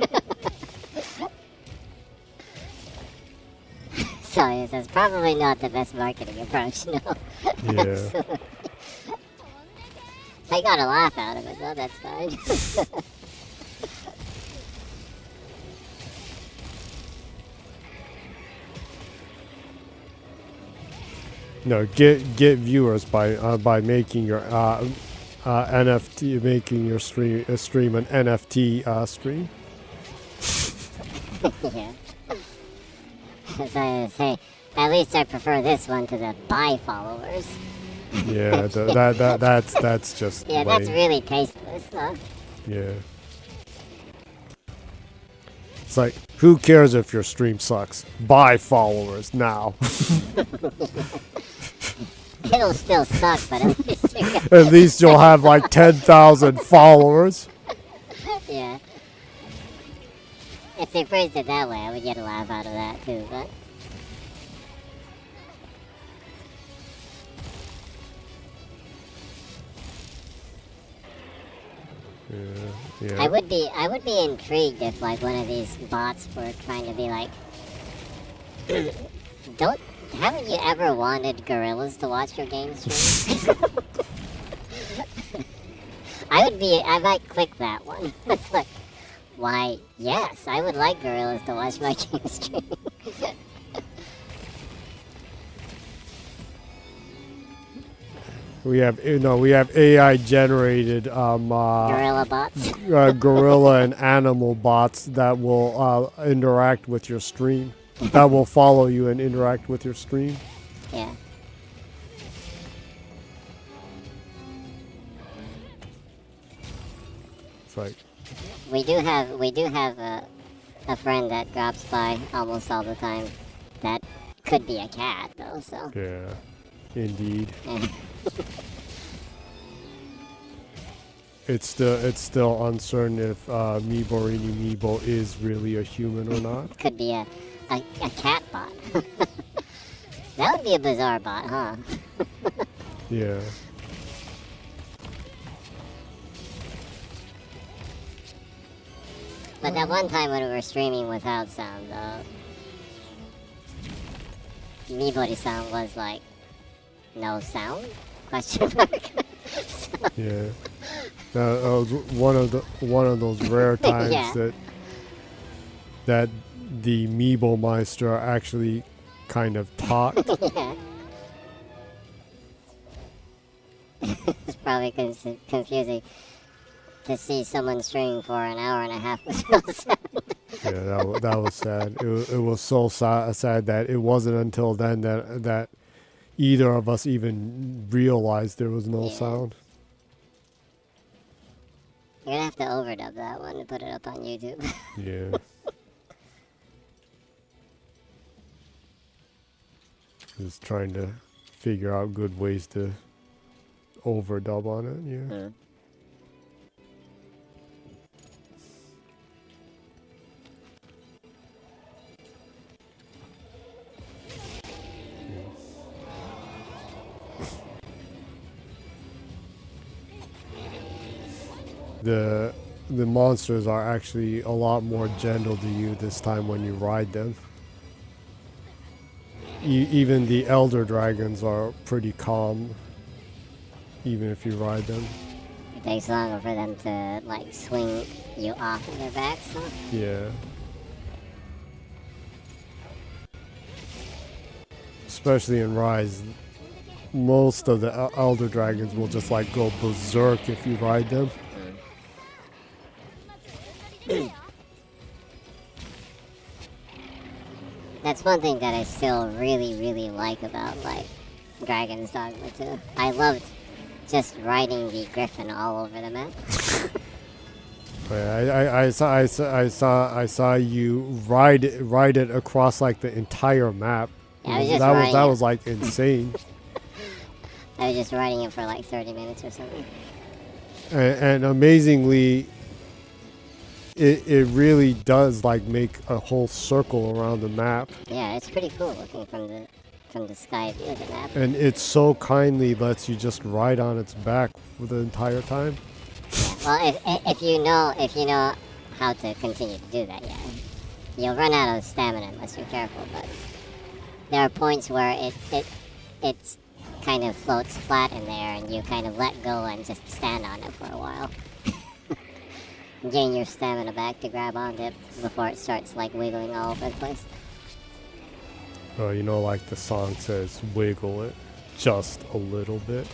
Speaker 1: So it's probably not the best marketing approach, no.
Speaker 2: Yeah.
Speaker 1: I got a laugh out of it though, that's fine.
Speaker 2: No, get viewers by making your NFT, making your stream an NFT stream.
Speaker 1: Yeah. As I say, at least I prefer this one to the buy followers.
Speaker 2: Yeah, that's just
Speaker 1: yeah,
Speaker 2: lame.
Speaker 1: that's really tasteless, huh?
Speaker 2: Yeah. It's like, who cares if your stream sucks? Buy followers now.
Speaker 1: It'll still suck, but
Speaker 2: at least you'll have like 10,000 followers.
Speaker 1: Yeah. If they phrased it that way, I would get a laugh out of that too, but...
Speaker 2: Yeah.
Speaker 1: I would be intrigued if like one of these bots were trying to be like, haven't you ever wanted gorillas to watch your game stream? I might click that one. It's like, why, yes, I would like gorillas to watch my game stream.
Speaker 2: We have AI generated
Speaker 1: gorilla bots.
Speaker 2: Gorilla and animal bots that will interact with your stream. That will follow you and interact with your stream.
Speaker 1: Yeah.
Speaker 2: It's like
Speaker 1: we do have a friend that drops by almost all the time. That could be a cat though, so.
Speaker 2: Yeah, indeed. It's still uncertain if Miborini Mibo is really a human or not.
Speaker 1: Could be a cat bot. That would be a bizarre bot, huh?
Speaker 2: Yeah.
Speaker 1: But that one time when we were streaming without sound, Mibori sound was like, no sound? Question mark. So.
Speaker 2: Yeah. That was one of those rare times
Speaker 1: Yeah.
Speaker 2: that the Meeble Meister actually kind of talked.
Speaker 1: Yeah. It's probably confusing to see someone streaming for an hour and a half with no sound.
Speaker 2: Yeah, that was sad. It was so sad that it wasn't until then that either of us even realized there was no sound.
Speaker 1: You're gonna have to overdub that one and put it up on YouTube.
Speaker 2: Yeah. Just trying to figure out good ways to overdub on it, yeah.
Speaker 1: Mm.
Speaker 2: The monsters are actually a lot more gentle to you this time when you ride them. Even the elder dragons are pretty calm, even if you ride them.
Speaker 1: It takes longer for them to like swing you off of their backs, huh?
Speaker 2: Yeah. Especially in Rise, most of the elder dragons will just like go berserk if you ride them.
Speaker 1: That's one thing that I still really like about like Dragon's Dogma 2. I loved just riding the griffin all over the map.
Speaker 2: I saw you ride it across like the entire map.
Speaker 1: Yeah,
Speaker 2: that was like insane.
Speaker 1: I was just riding it for like 30 minutes or something.
Speaker 2: And amazingly, it really does like make a whole circle around the map.
Speaker 1: Yeah, it's pretty cool looking from the sky view of the map.
Speaker 2: And it so kindly lets you just ride on its back for the entire time.
Speaker 1: Yeah, well, if you know how to continue to do that, yeah, you'll run out of stamina unless you're careful. But there are points where it's kind of floats flat in there, and you kind of let go and just stand on it for a while. Gain your stamina back to grab onto it before it starts like wiggling all over the place.
Speaker 2: Oh, you know, like the song says, wiggle it just a little bit.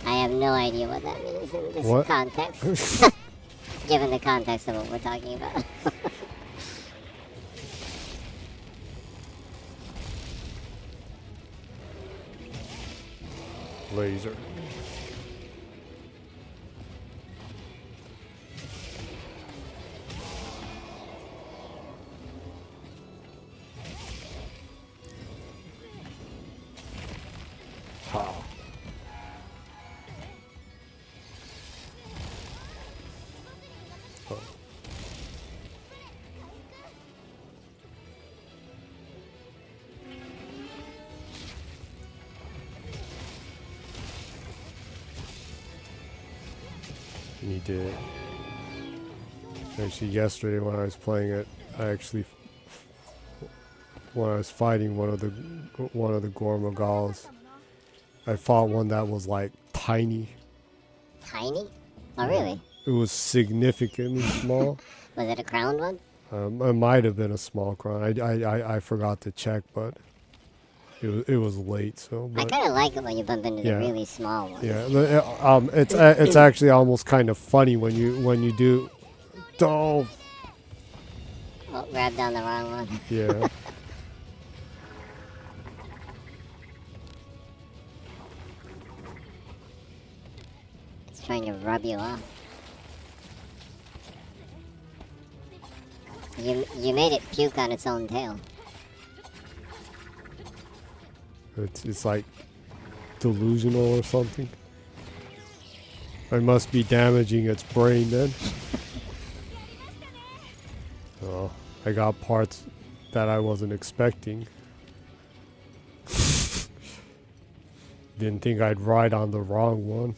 Speaker 1: I have no idea what that means in this context. Given the context of what we're talking about.
Speaker 2: Laser. He did. Actually, yesterday when I was playing it, when I was fighting one of the Gormagals, I fought one that was like tiny.
Speaker 1: Tiny? Oh, really?
Speaker 2: It was significantly small.
Speaker 1: Was it a crowned one?
Speaker 2: It might have been a small crown. I forgot to check, but it was late. So
Speaker 1: I kind of like it when you bump into the really small ones.
Speaker 2: Yeah, it's actually almost kind of funny when you do. Oh,
Speaker 1: grabbed on the wrong one.
Speaker 2: Yeah.
Speaker 1: It's trying to rub you off. You made it puke on its own tail.
Speaker 2: It's like delusional or something. I must be damaging its brain then. Oh, I got parts that I wasn't expecting. Didn't think I'd ride on the wrong one.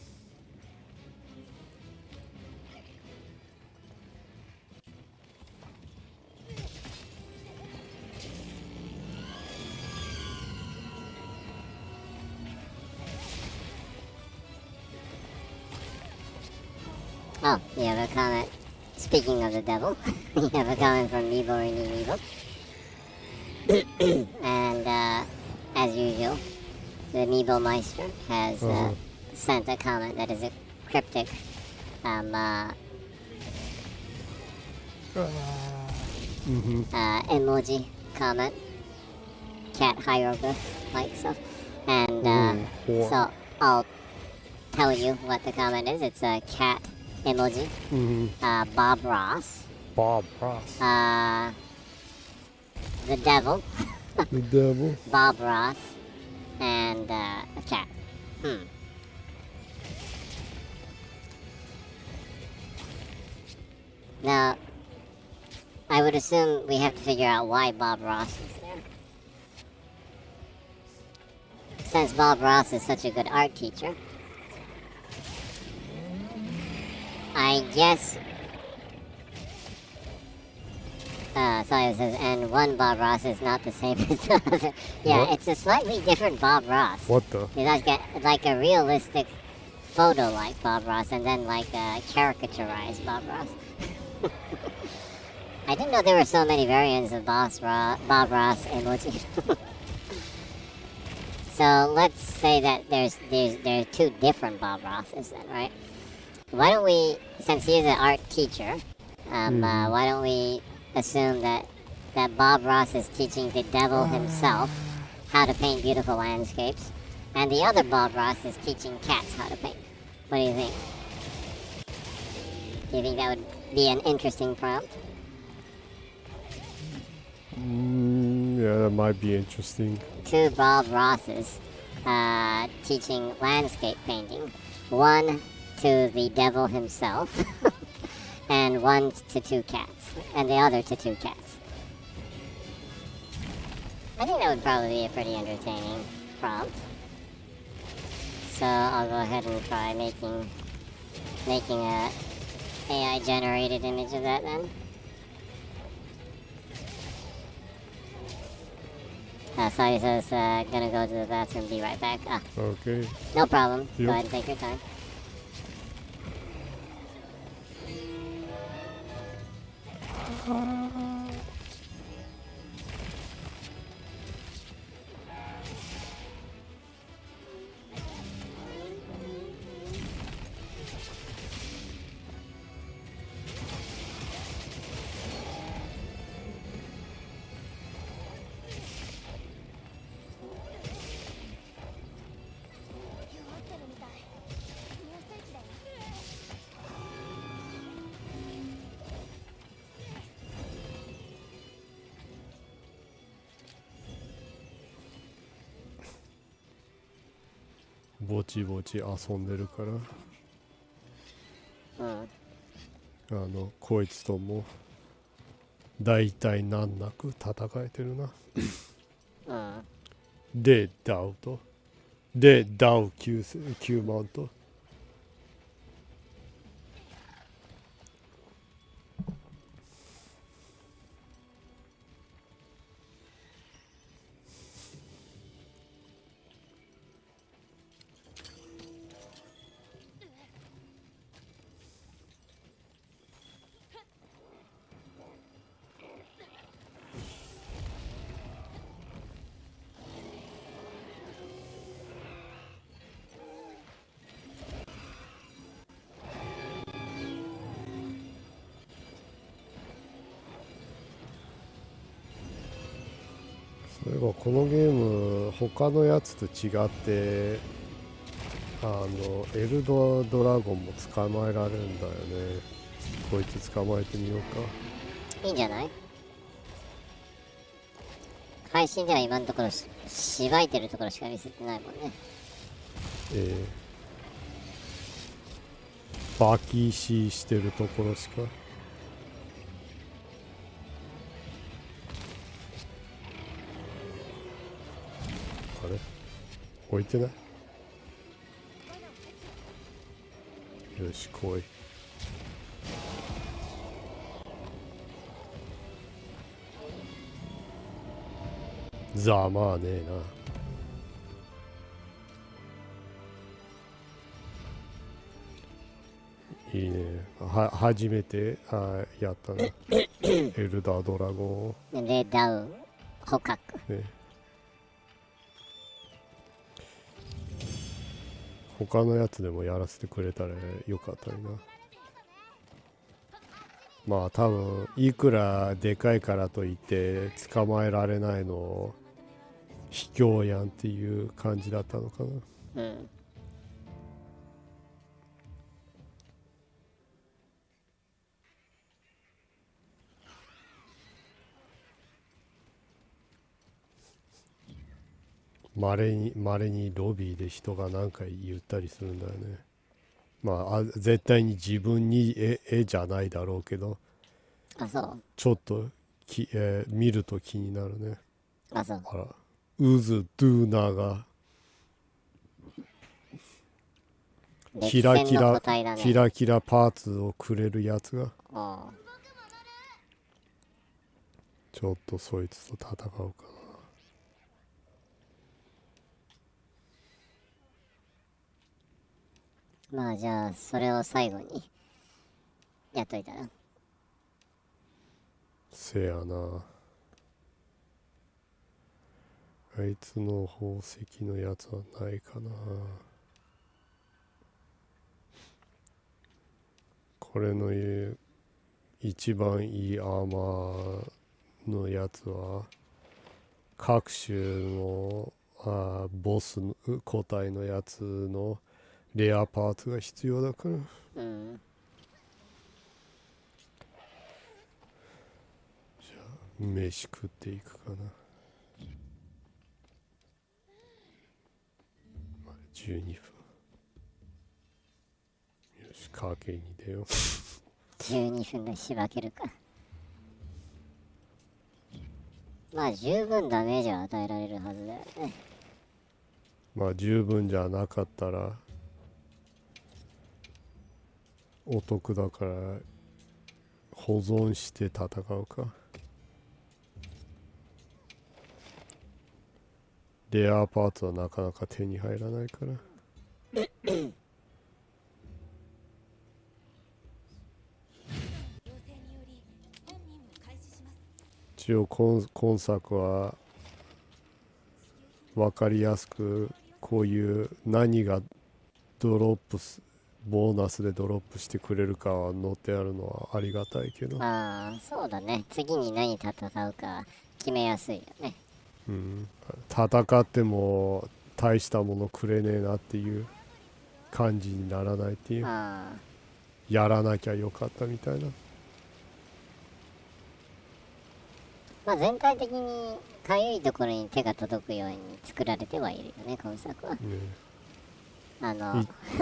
Speaker 1: Oh, you have a comment. Speaking of the devil, you have a comment from Meebo or Meebo. And as usual, the Meebo Meister has sent a comment that is a cryptic emoji comment, cat hieroglyph like stuff. And so I'll tell you what the comment is. It's a cat emoji. Bob Ross.
Speaker 2: Bob Ross.
Speaker 1: The devil.
Speaker 2: The devil.
Speaker 1: Bob Ross. And a cat. Now, I would assume we have to figure out why Bob Ross is there. Since Bob Ross is such a good art teacher, I guess. So it says, and one Bob Ross is not the same as the other. Yeah, what? It's a slightly different Bob Ross.
Speaker 2: What the?
Speaker 1: It's like a realistic photo like Bob Ross, and then like a caricaturized Bob Ross. I didn't know there were so many variants of Bob Ross emoji. So let's say that there are two different Bob Rosses then, right? Why don't we, since he's an art teacher, why don't we assume that Bob Ross is teaching the devil himself how to paint beautiful landscapes, and the other Bob Ross is teaching cats how to paint. What do you think? Do you think that would be an interesting prompt?
Speaker 2: Yeah, that might be interesting.
Speaker 1: Two Bob Rosses teaching landscape painting. One to the devil himself, and 1 to 2 cats, and the other to 2 cats. I think that would probably be a pretty entertaining prompt. So I'll go ahead and try making a AI generated image of that then. Sally says, gonna go to the bathroom, be right back.
Speaker 2: Okay.
Speaker 1: No problem.
Speaker 2: Yep.
Speaker 1: Go ahead and take your time.
Speaker 2: ぼちぼち遊んでるから、こいつとも大体難なく戦えてるな。で、ダウとで、ダウ9万とそういえばこのゲーム他のやつと違ってエルドドラゴンも捕まえられるんだよね。こいつ捕まえてみようか。
Speaker 1: いいんじゃない？配信では今のところしばいてるところしか見せてないもんね。
Speaker 2: バキシしてるところしか。あれ置いてない？よし来い。ざまあねえな。いいね。初めてやったな。エルダードラゴンを。
Speaker 1: レダウ捕獲。
Speaker 2: ね、他のやつでもやらせてくれたらよかったりな。まあ多分いくらでかいからといって捕まえられないの卑怯やんっていう感じだったのかな。まれにロビーで人が何か言ったりするんだよね。まあ絶対に自分に絵じゃないだろうけど、
Speaker 1: そう
Speaker 2: ちょっと見ると気になるね。
Speaker 1: そう。
Speaker 2: あら、ウズドゥーナがキラキラパーツをくれるやつが、ちょっとそいつと戦うか
Speaker 1: な。まあじゃあそれを最後にやっといたら。
Speaker 2: せやな。あいつの宝石のやつはないかな。これの言う一番いいアーマーのやつは各種のボス個体のやつのレアパーツが必要だから。じゃあ飯食っていくかな。12分。よし、賭けに出よう。
Speaker 1: 12分でしばけるか。まあ十分ダメージは与えられるはずだよね。
Speaker 2: まあ十分じゃなかったらお得だから保存して戦うか。レアパーツはなかなか手に入らないから一応今作は分かりやすくこういう何がドロップボーナスでドロップしてくれるかは載ってあるのはありがたいけど、
Speaker 1: ああそうだね、次に何戦うか決めやすいよね。
Speaker 2: うん、戦っても大したものくれねえなっていう感じにならないっていう、やらなきゃよかったみたいな。
Speaker 1: まあ全体的にかゆいところに手が届くように作られてはいるよね今作は、ね、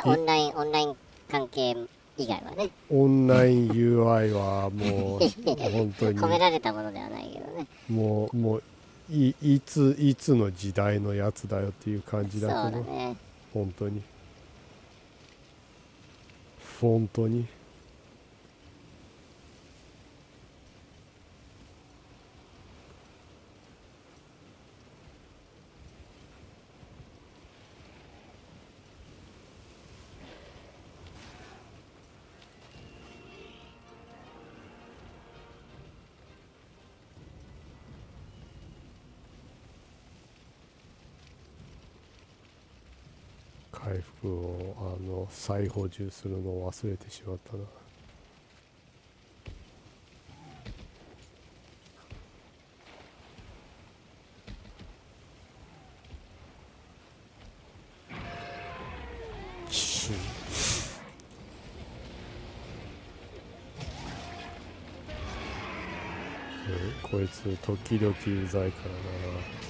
Speaker 1: オンライン関係以外はね。
Speaker 2: オンライン UI はもう本当に
Speaker 1: 込められたものではないけどね。
Speaker 2: もういつの時代のやつだよっていう感じだけど、
Speaker 1: そうだね、
Speaker 2: 本当に回復を再補充するのを忘れてしまったな。こいつ時々うざいからな。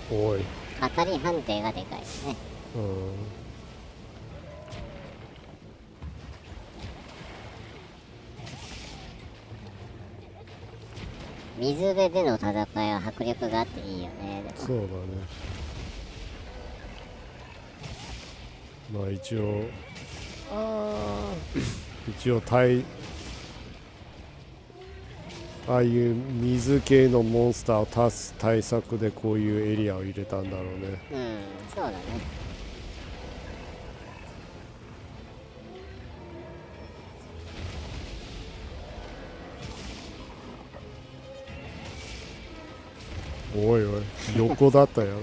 Speaker 2: おい、
Speaker 1: 当たり判定がでかいですね。水辺での戦いは迫力があっていいよね。
Speaker 2: そうだね。まあ一応ああいう水系のモンスターを足す対策でこういうエリアを入れたんだろうね。
Speaker 1: そうだね。
Speaker 2: おいおい、横だったやろ。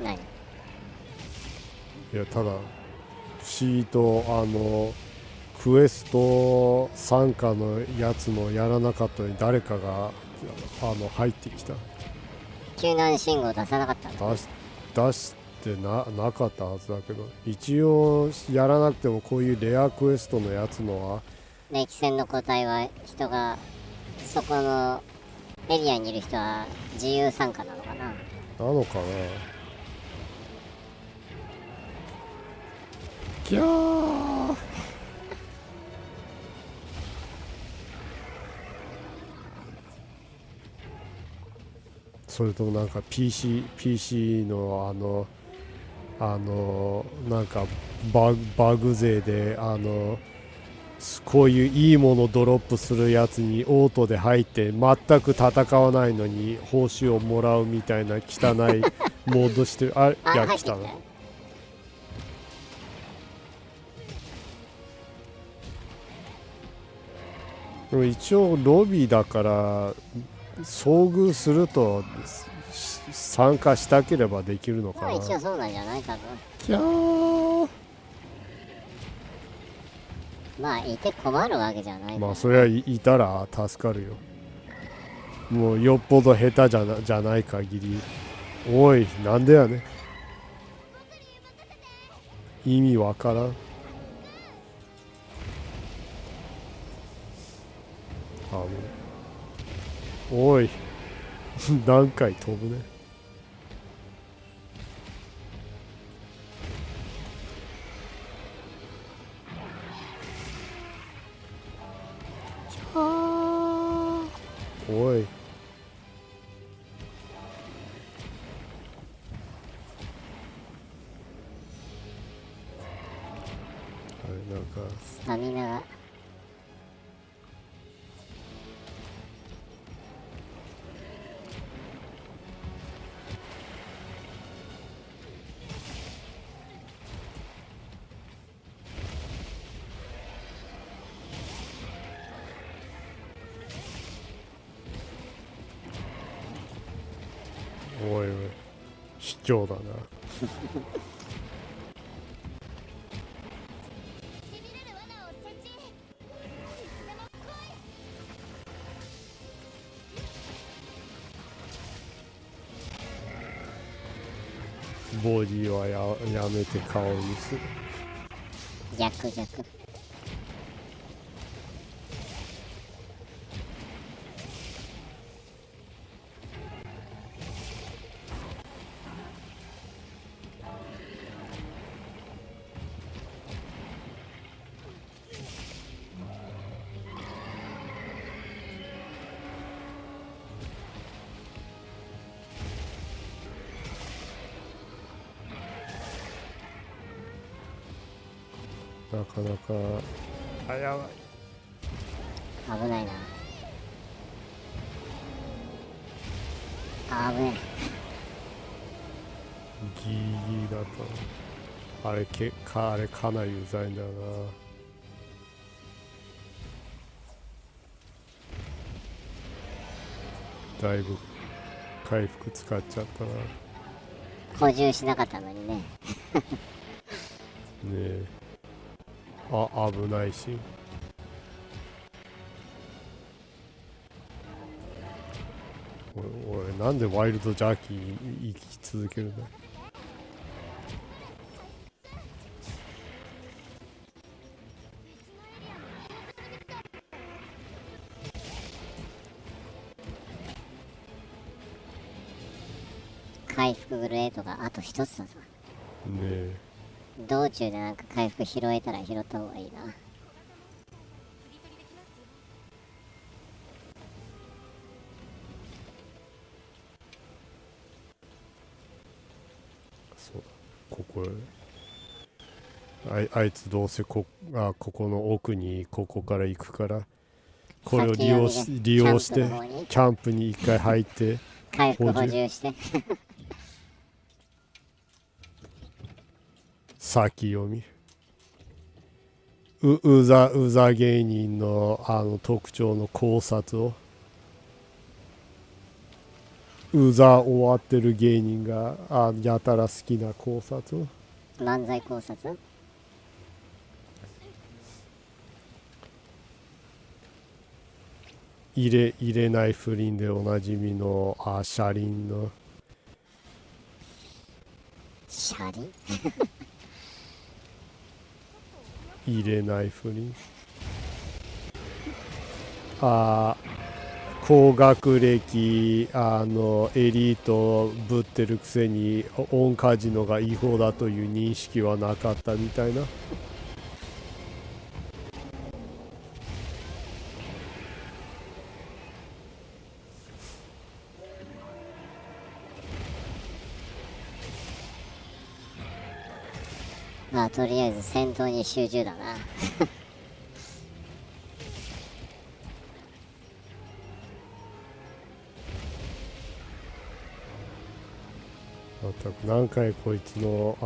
Speaker 1: 何？
Speaker 2: いや、ただ不思議とクエスト参加のやつのやらなかったのに誰かが入ってきた。
Speaker 1: 救難信号出さなかったの？
Speaker 2: 出してなかったはずだけど、一応やらなくてもこういうレアクエストのやつのは
Speaker 1: 歴戦の個体は人がそこのエリアにいる人は自由参加なのかな。
Speaker 2: なのかな。ギャー。それともなんか PC のなんかバグ勢でこういういいものドロップするやつにオートで入って全く戦わないのに報酬をもらうみたいな汚いモードしてる。いや来たな。でも一応ロビーだから遭遇すると参加したければできるのかな。
Speaker 1: 一応そうなんじゃない多分。
Speaker 2: キャー。
Speaker 1: まあいて困るわけじゃない。
Speaker 2: まあそりゃ いたら助かるよ。もうよっぽど下手じゃない限り。おい、なんでやねん。意味わからん。おい何回飛ぶね。おいなんか
Speaker 1: スタミナが
Speaker 2: おいおい卑怯だな。ボディはやめて顔にする。
Speaker 1: 逆。
Speaker 2: なかなかやばい。
Speaker 1: 危ないな。危ね
Speaker 2: ギリギリだったな。あれかなりうざいんだよな。だいぶ回復使っちゃったな。
Speaker 1: 補充しなかったのにね。
Speaker 2: ねえ、危ないし。俺なんでワイルドジャーキー生き続けるんだ。
Speaker 1: 回復グレートがあと一つだぞ。
Speaker 2: ねえ、
Speaker 1: 道中でなんか回復拾えたら拾った方がいいな。
Speaker 2: そうだ、あいつどうせここの奥にここから行くから、これを利用してキャンプに一回入って
Speaker 1: 回復補充して
Speaker 2: 先読み。うざ芸人の特徴の考察を、うざ終わってる芸人がやたら好きな考察を。
Speaker 1: 漫才考察。
Speaker 2: 入れない不倫でおなじみの車輪の
Speaker 1: 車輪
Speaker 2: 入れない不倫。高学歴エリートぶってるくせにオンカジノが違法だという認識はなかったみたいな。
Speaker 1: まあとりあえず戦闘に集中だな
Speaker 2: 何回こいつの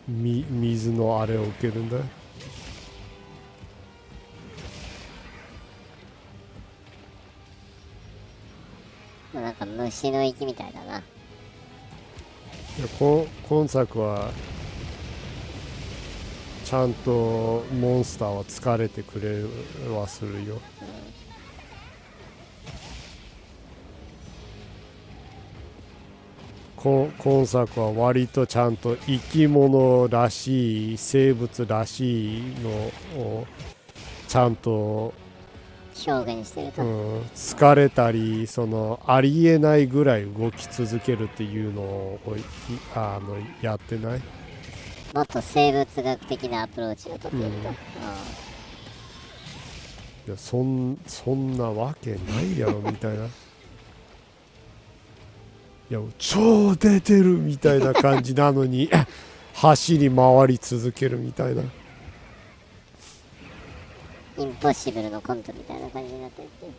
Speaker 2: 水のあれを受けるんだ。
Speaker 1: なんか虫の息みたいだな。
Speaker 2: 今作はちゃんとモンスターは疲れてくれはするよ。今作は割とちゃんと生き物らしい生物らしいのをちゃんと
Speaker 1: 表現してると、
Speaker 2: 疲れたりありえないぐらい動き続けるっていうのをやってない？
Speaker 1: もっと生物学的なアプローチをとっていると、
Speaker 2: いやそんなわけないやろみたいな。いや超出てるみたいな感じなのに走り回り続けるみたいな。
Speaker 1: インポッシブルのコントみたいな感じになってるって。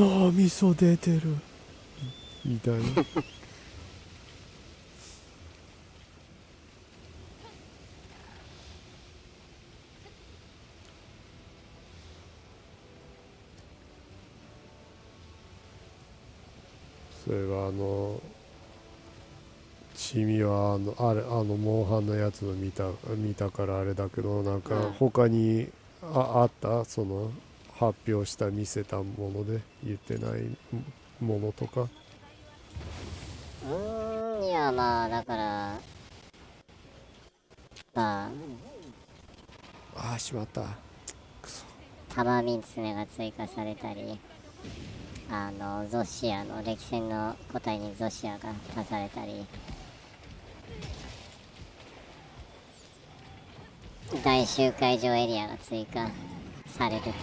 Speaker 2: 脳みそ出てるみたいな。それはチミはモンハンのやつを見たからあれだけど、なんか他にあった発表した見せたもので言ってないものとか。
Speaker 1: いやまあだから
Speaker 2: しまった。くそ。
Speaker 1: タマミンツネが追加されたり、ゾシアの歴戦の個体にゾシアが足されたり、大集会場エリアが追加されるとか、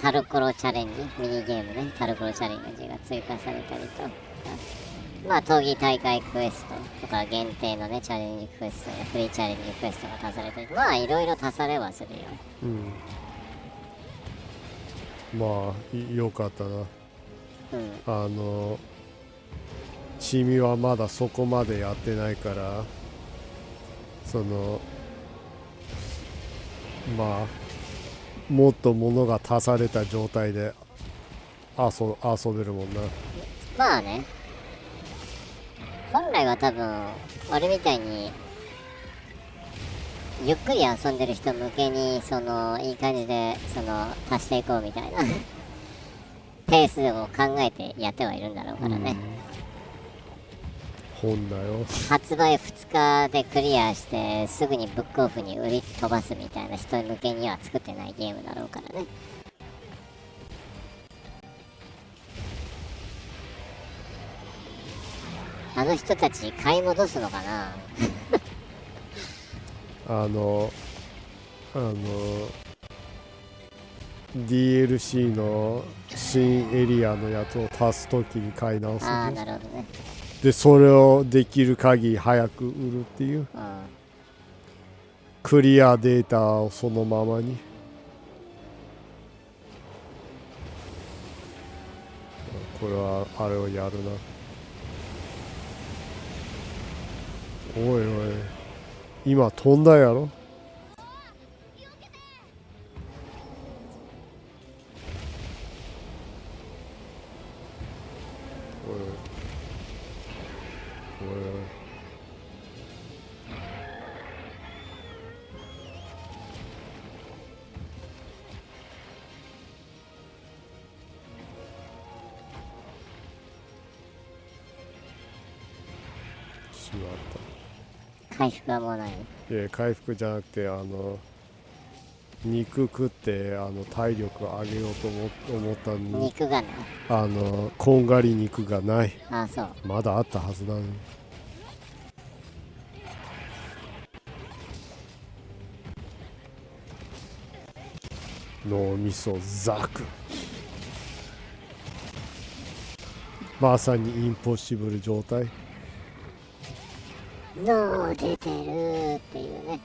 Speaker 1: タルコロチャレンジ、ミニゲームね、タルコロチャレンジが追加されたりと、闘技大会クエストとか限定のねチャレンジクエストやフリーチャレンジクエストが足されたり、いろいろ足されはするよ。
Speaker 2: よかったな。チミはまだそこまでやってないから、もっと物が足された状態で遊べるもんな。
Speaker 1: ね、本来は多分俺みたいにゆっくり遊んでる人向けにいい感じで足していこうみたいなペースを考えてやってはいるんだろうからね。
Speaker 2: 本だよ。
Speaker 1: 発売2日でクリアしてすぐにブックオフに売り飛ばすみたいな人向けには作ってないゲームだろうからね。あの人たち買い戻すのかな
Speaker 2: DLC の新エリアのやつを足すときに買い直す。
Speaker 1: なるほどね。
Speaker 2: でそれをできる限り早く売るっていう、クリアデータをそのままに。これはあれをやるな。おいおい今飛んだやろ。しまった。
Speaker 1: 回復はもうない？
Speaker 2: 回復じゃなくて肉食って体力上げようと思ったのに
Speaker 1: 肉がない。
Speaker 2: こんがり肉がない。
Speaker 1: そう。
Speaker 2: まだあったはずなのに。脳みそザク。まさにインポッシブル状態。
Speaker 1: 脳出てるっていうね。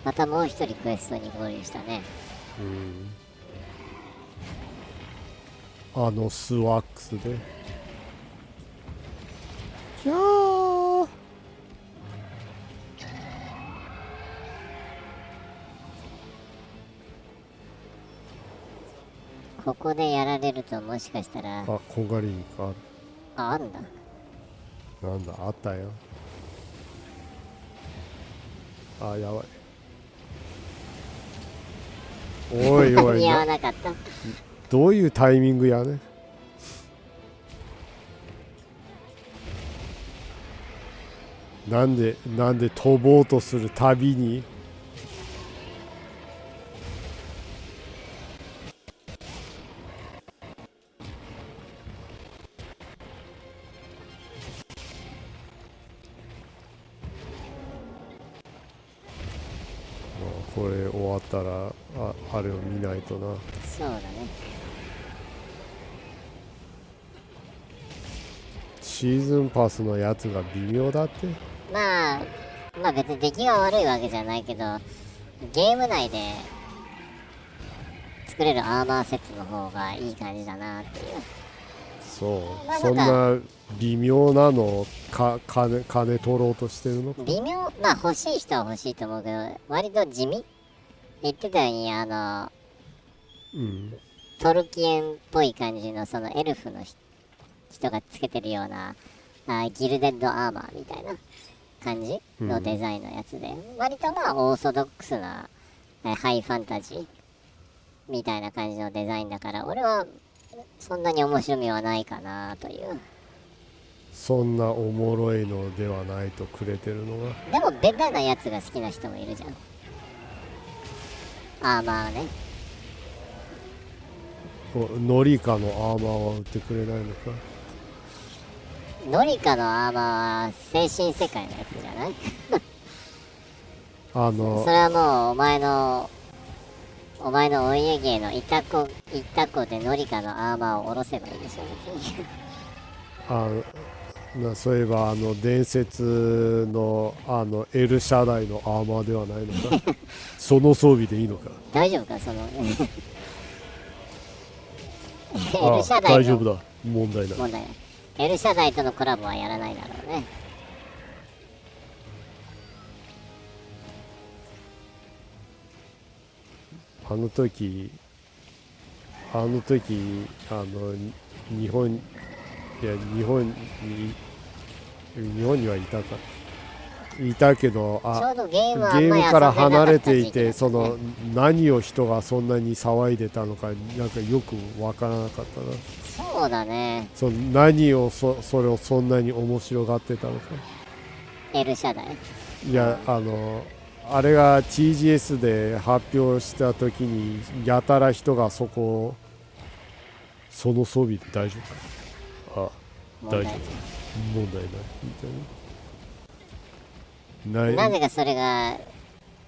Speaker 1: またもう一人クエストに合流したね。
Speaker 2: スワックスでキャー。
Speaker 1: ここでやられるともしかしたら、
Speaker 2: あ、コガリンか。
Speaker 1: あんだ。
Speaker 2: なんだ、あったよ。あ、やばい。おいおい、
Speaker 1: 似合わなかった。
Speaker 2: どういうタイミングやね。なんで飛ぼうとするたびにこれ終わったらあれを見ないとな。
Speaker 1: そうだね。
Speaker 2: シーズンパスのやつが微妙だって。
Speaker 1: まあ別に出来が悪いわけじゃないけど、ゲーム内で作れるアーマーセットの方がいい感じだなっていう。
Speaker 2: そう、そんな微妙なのを金取ろうとしてるのか。
Speaker 1: 微妙、まあ欲しい人は欲しいと思うけど、割と地味。言ってたようにトルキエンっぽい感じのそのエルフの人がつけてるようなギルデッドアーマーみたいな感じのデザインのやつで、割とまあオーソドックスなハイファンタジーみたいな感じのデザインだから、俺はそんなに面白みはないかなという。
Speaker 2: そんなおもろいのではないとくれてるのが。
Speaker 1: でもベタなやつが好きな人もいるじゃん。アーマーね。
Speaker 2: ノリカのアーマーは売ってくれないのか。
Speaker 1: ノリカのアーマーは精神世界のやつじゃないそれはもうお前のお家芸のいたこでノリカのアーマーを下ろせばいいでしょ別に
Speaker 2: そういえば伝説のエルシャダイのアーマーではないのか。その装備でいいのか。
Speaker 1: 大丈夫かそのエルシャダイ
Speaker 2: 大丈夫だ、問題ない。
Speaker 1: エルシャダイとのコラボはやらないだろうね。
Speaker 2: あの時日本にはいたけど、
Speaker 1: ちょうどゲー
Speaker 2: ムから離れていて、その何を人がそんなに騒いでたのかなんかよくわからなかったな。
Speaker 1: そうだね。
Speaker 2: 何をそれをそんなに面白がってたのか。
Speaker 1: エルシャダイ。
Speaker 2: いや、あれが TGS で発表した時にやたら人がその装備で大丈夫か。大丈夫、問題ないみたいな。
Speaker 1: なぜかそれが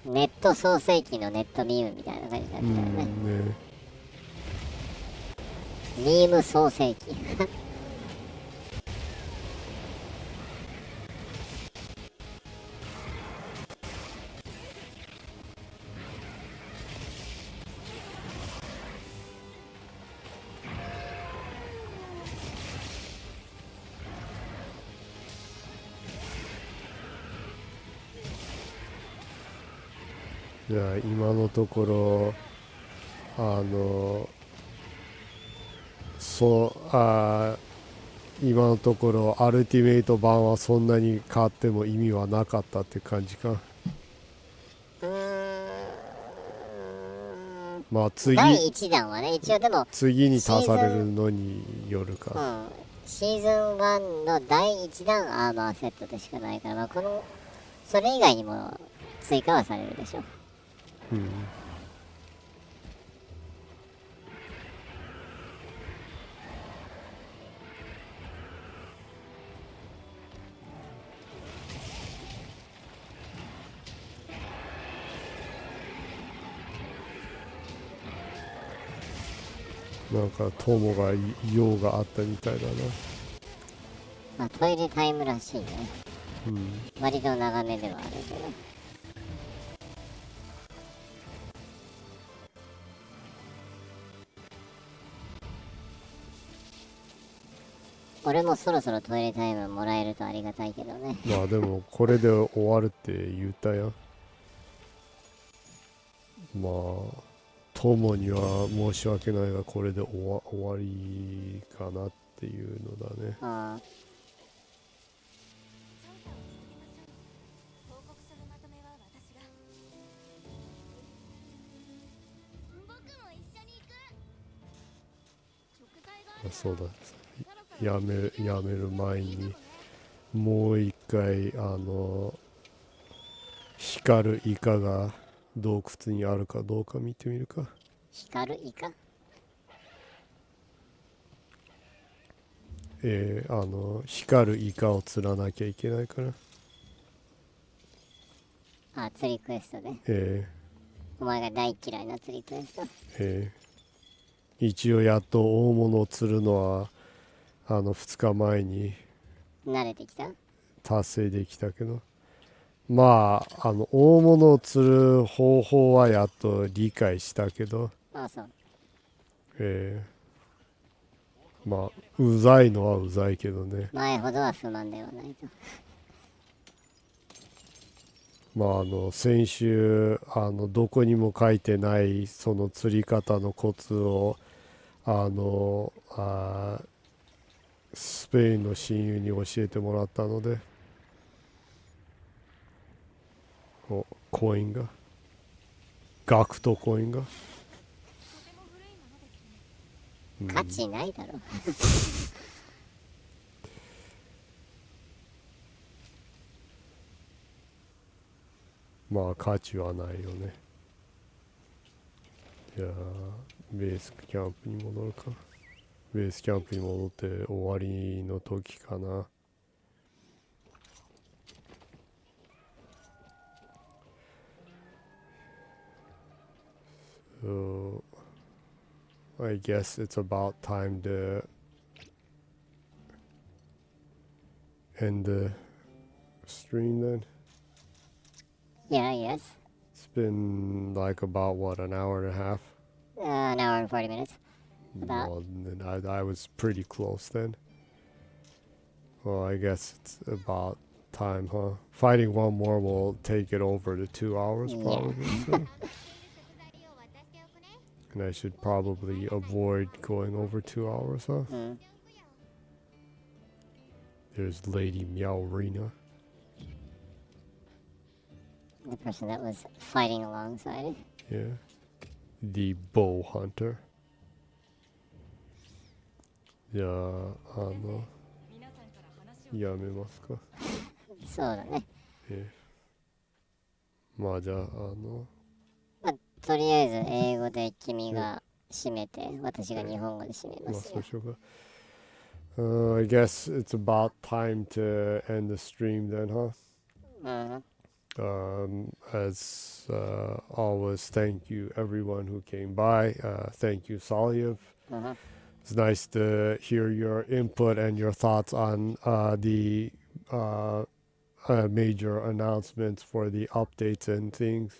Speaker 1: ネット創世記のネットミームみたいな感じになってたよね。ミーム創世記
Speaker 2: いや、今のところ今のところアルティメイト版はそんなに変わっても意味はなかったって感じか。まあ
Speaker 1: 第1弾はね、一応でも
Speaker 2: 次に足されるのによるか。
Speaker 1: シーズン1の第1弾アーマーセットでしかないから、それ以外にも追加はされるでしょ。
Speaker 2: なんか友が用があったみたいだな。
Speaker 1: まあトイレタイムらしいね。割と長めではあるけど。俺もそろそろトイレタイムもらえるとありがたいけどね。
Speaker 2: まあでもこれで終わるって言ったやん。まあ友には申し訳ないがこれで終わりかなっていうのだね。
Speaker 1: ああ。
Speaker 2: そうだ、やめる前にもう一回光るイカが洞窟にあるかどうか見てみるか。
Speaker 1: 光るイカ？
Speaker 2: 光るイカを釣らなきゃいけないから。
Speaker 1: あ、釣りクエストで。お前が大嫌いな釣りクエスト。
Speaker 2: 一応やっと大物を釣るのは2日前に
Speaker 1: 慣れてきた？
Speaker 2: 達成できたけど、まあ大物を釣る方法はやっと理解したけど、
Speaker 1: ああ、そう。
Speaker 2: まあうざいのはうざいけどね。
Speaker 1: 前ほどは不満ではないと。
Speaker 2: まあ先週どこにも書いてないその釣り方のコツをスペインの親友に教えてもらったので、コインがガクトコインが、
Speaker 1: 価値ないだろ。
Speaker 2: まあ価値はないよね。いやベースキャンプに戻るか。ベースキャンプに戻って終わりの時かな。So I guess it's about time to end the stream then.
Speaker 1: Yeah, yes.
Speaker 2: It's been like about what, an hour and a half?
Speaker 1: An hour and 40 minutes. About.
Speaker 2: Well, then I was pretty close then. Well, I guess it's about time, huh? Fighting one more will take it over to 2 hours probably. So. And I should probably avoid going over 2 hours, huh? There's Lady Meowrina.
Speaker 1: The person that was fighting alongside.
Speaker 2: Yeah. The bow hunter. じゃあ、やめますか。
Speaker 1: そうだね。
Speaker 2: まあじゃあ、
Speaker 1: まあ、とりあえず英語で君が締めて、私が日本語で締めますよ。
Speaker 2: まあそうしようか。I guess it's about time to end the stream then, huh? As always, thank you everyone who came by. Thank you, Saliev. It's nice to hear your input and your thoughts on the major announcements for the updates and things.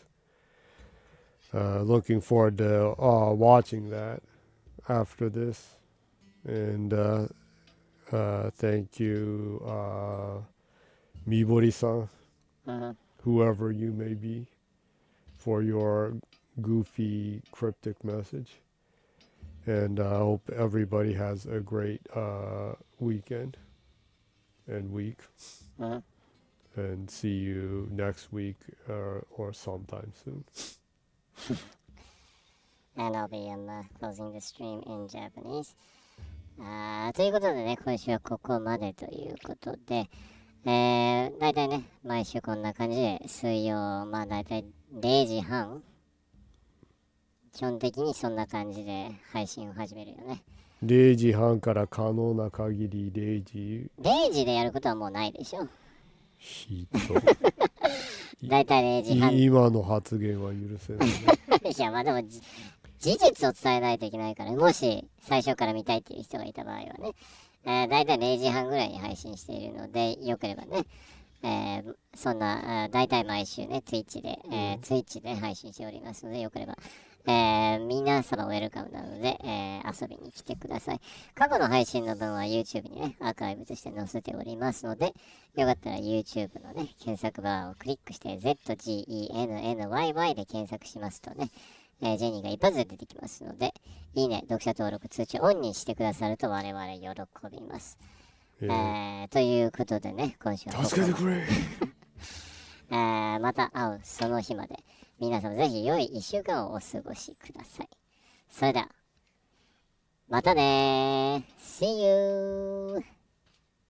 Speaker 2: Looking forward to watching that after this. And thank you, Mibori-san, whoever you may be, for your goofy, cryptic message. And I hope everybody has a great weekend and week. And see you next week or sometime soon.
Speaker 1: And I'll be closing the stream in Japanese. ということでね、今週はここまでということで、だいたいね、毎週こんな感じで、水曜、まあだいたい0時半、基本的にそんな感じで配信を始めるよね。
Speaker 2: 0時半から可能な限り0時。
Speaker 1: 0時でやることはもうないでしょ。
Speaker 2: ひどい。
Speaker 1: だいたい0時半。
Speaker 2: 今の発言は許せない、ね。
Speaker 1: いや、まあでも事実を伝えないといけないから、もし最初から見たいっていう人がいた場合はね、だいたい0時半ぐらいに配信しているので、よければね、そんな、だいたい毎週ね、Twitch で配信しておりますので、よければ、皆様ウェルカムなので、遊びに来てください。過去の配信の分は YouTube にね、アーカイブとして載せておりますので、よかったら YouTube のね、検索バーをクリックして、zGennyy で検索しますとね、ジェニーが一発で出てきますので、いいね、読者登録、通知オンにしてくださると我々喜びます。ということでね、今週は
Speaker 2: 助けてくれ
Speaker 1: また会うその日まで、皆様ぜひ良い1週間をお過ごしください。それでは、またねー。See you!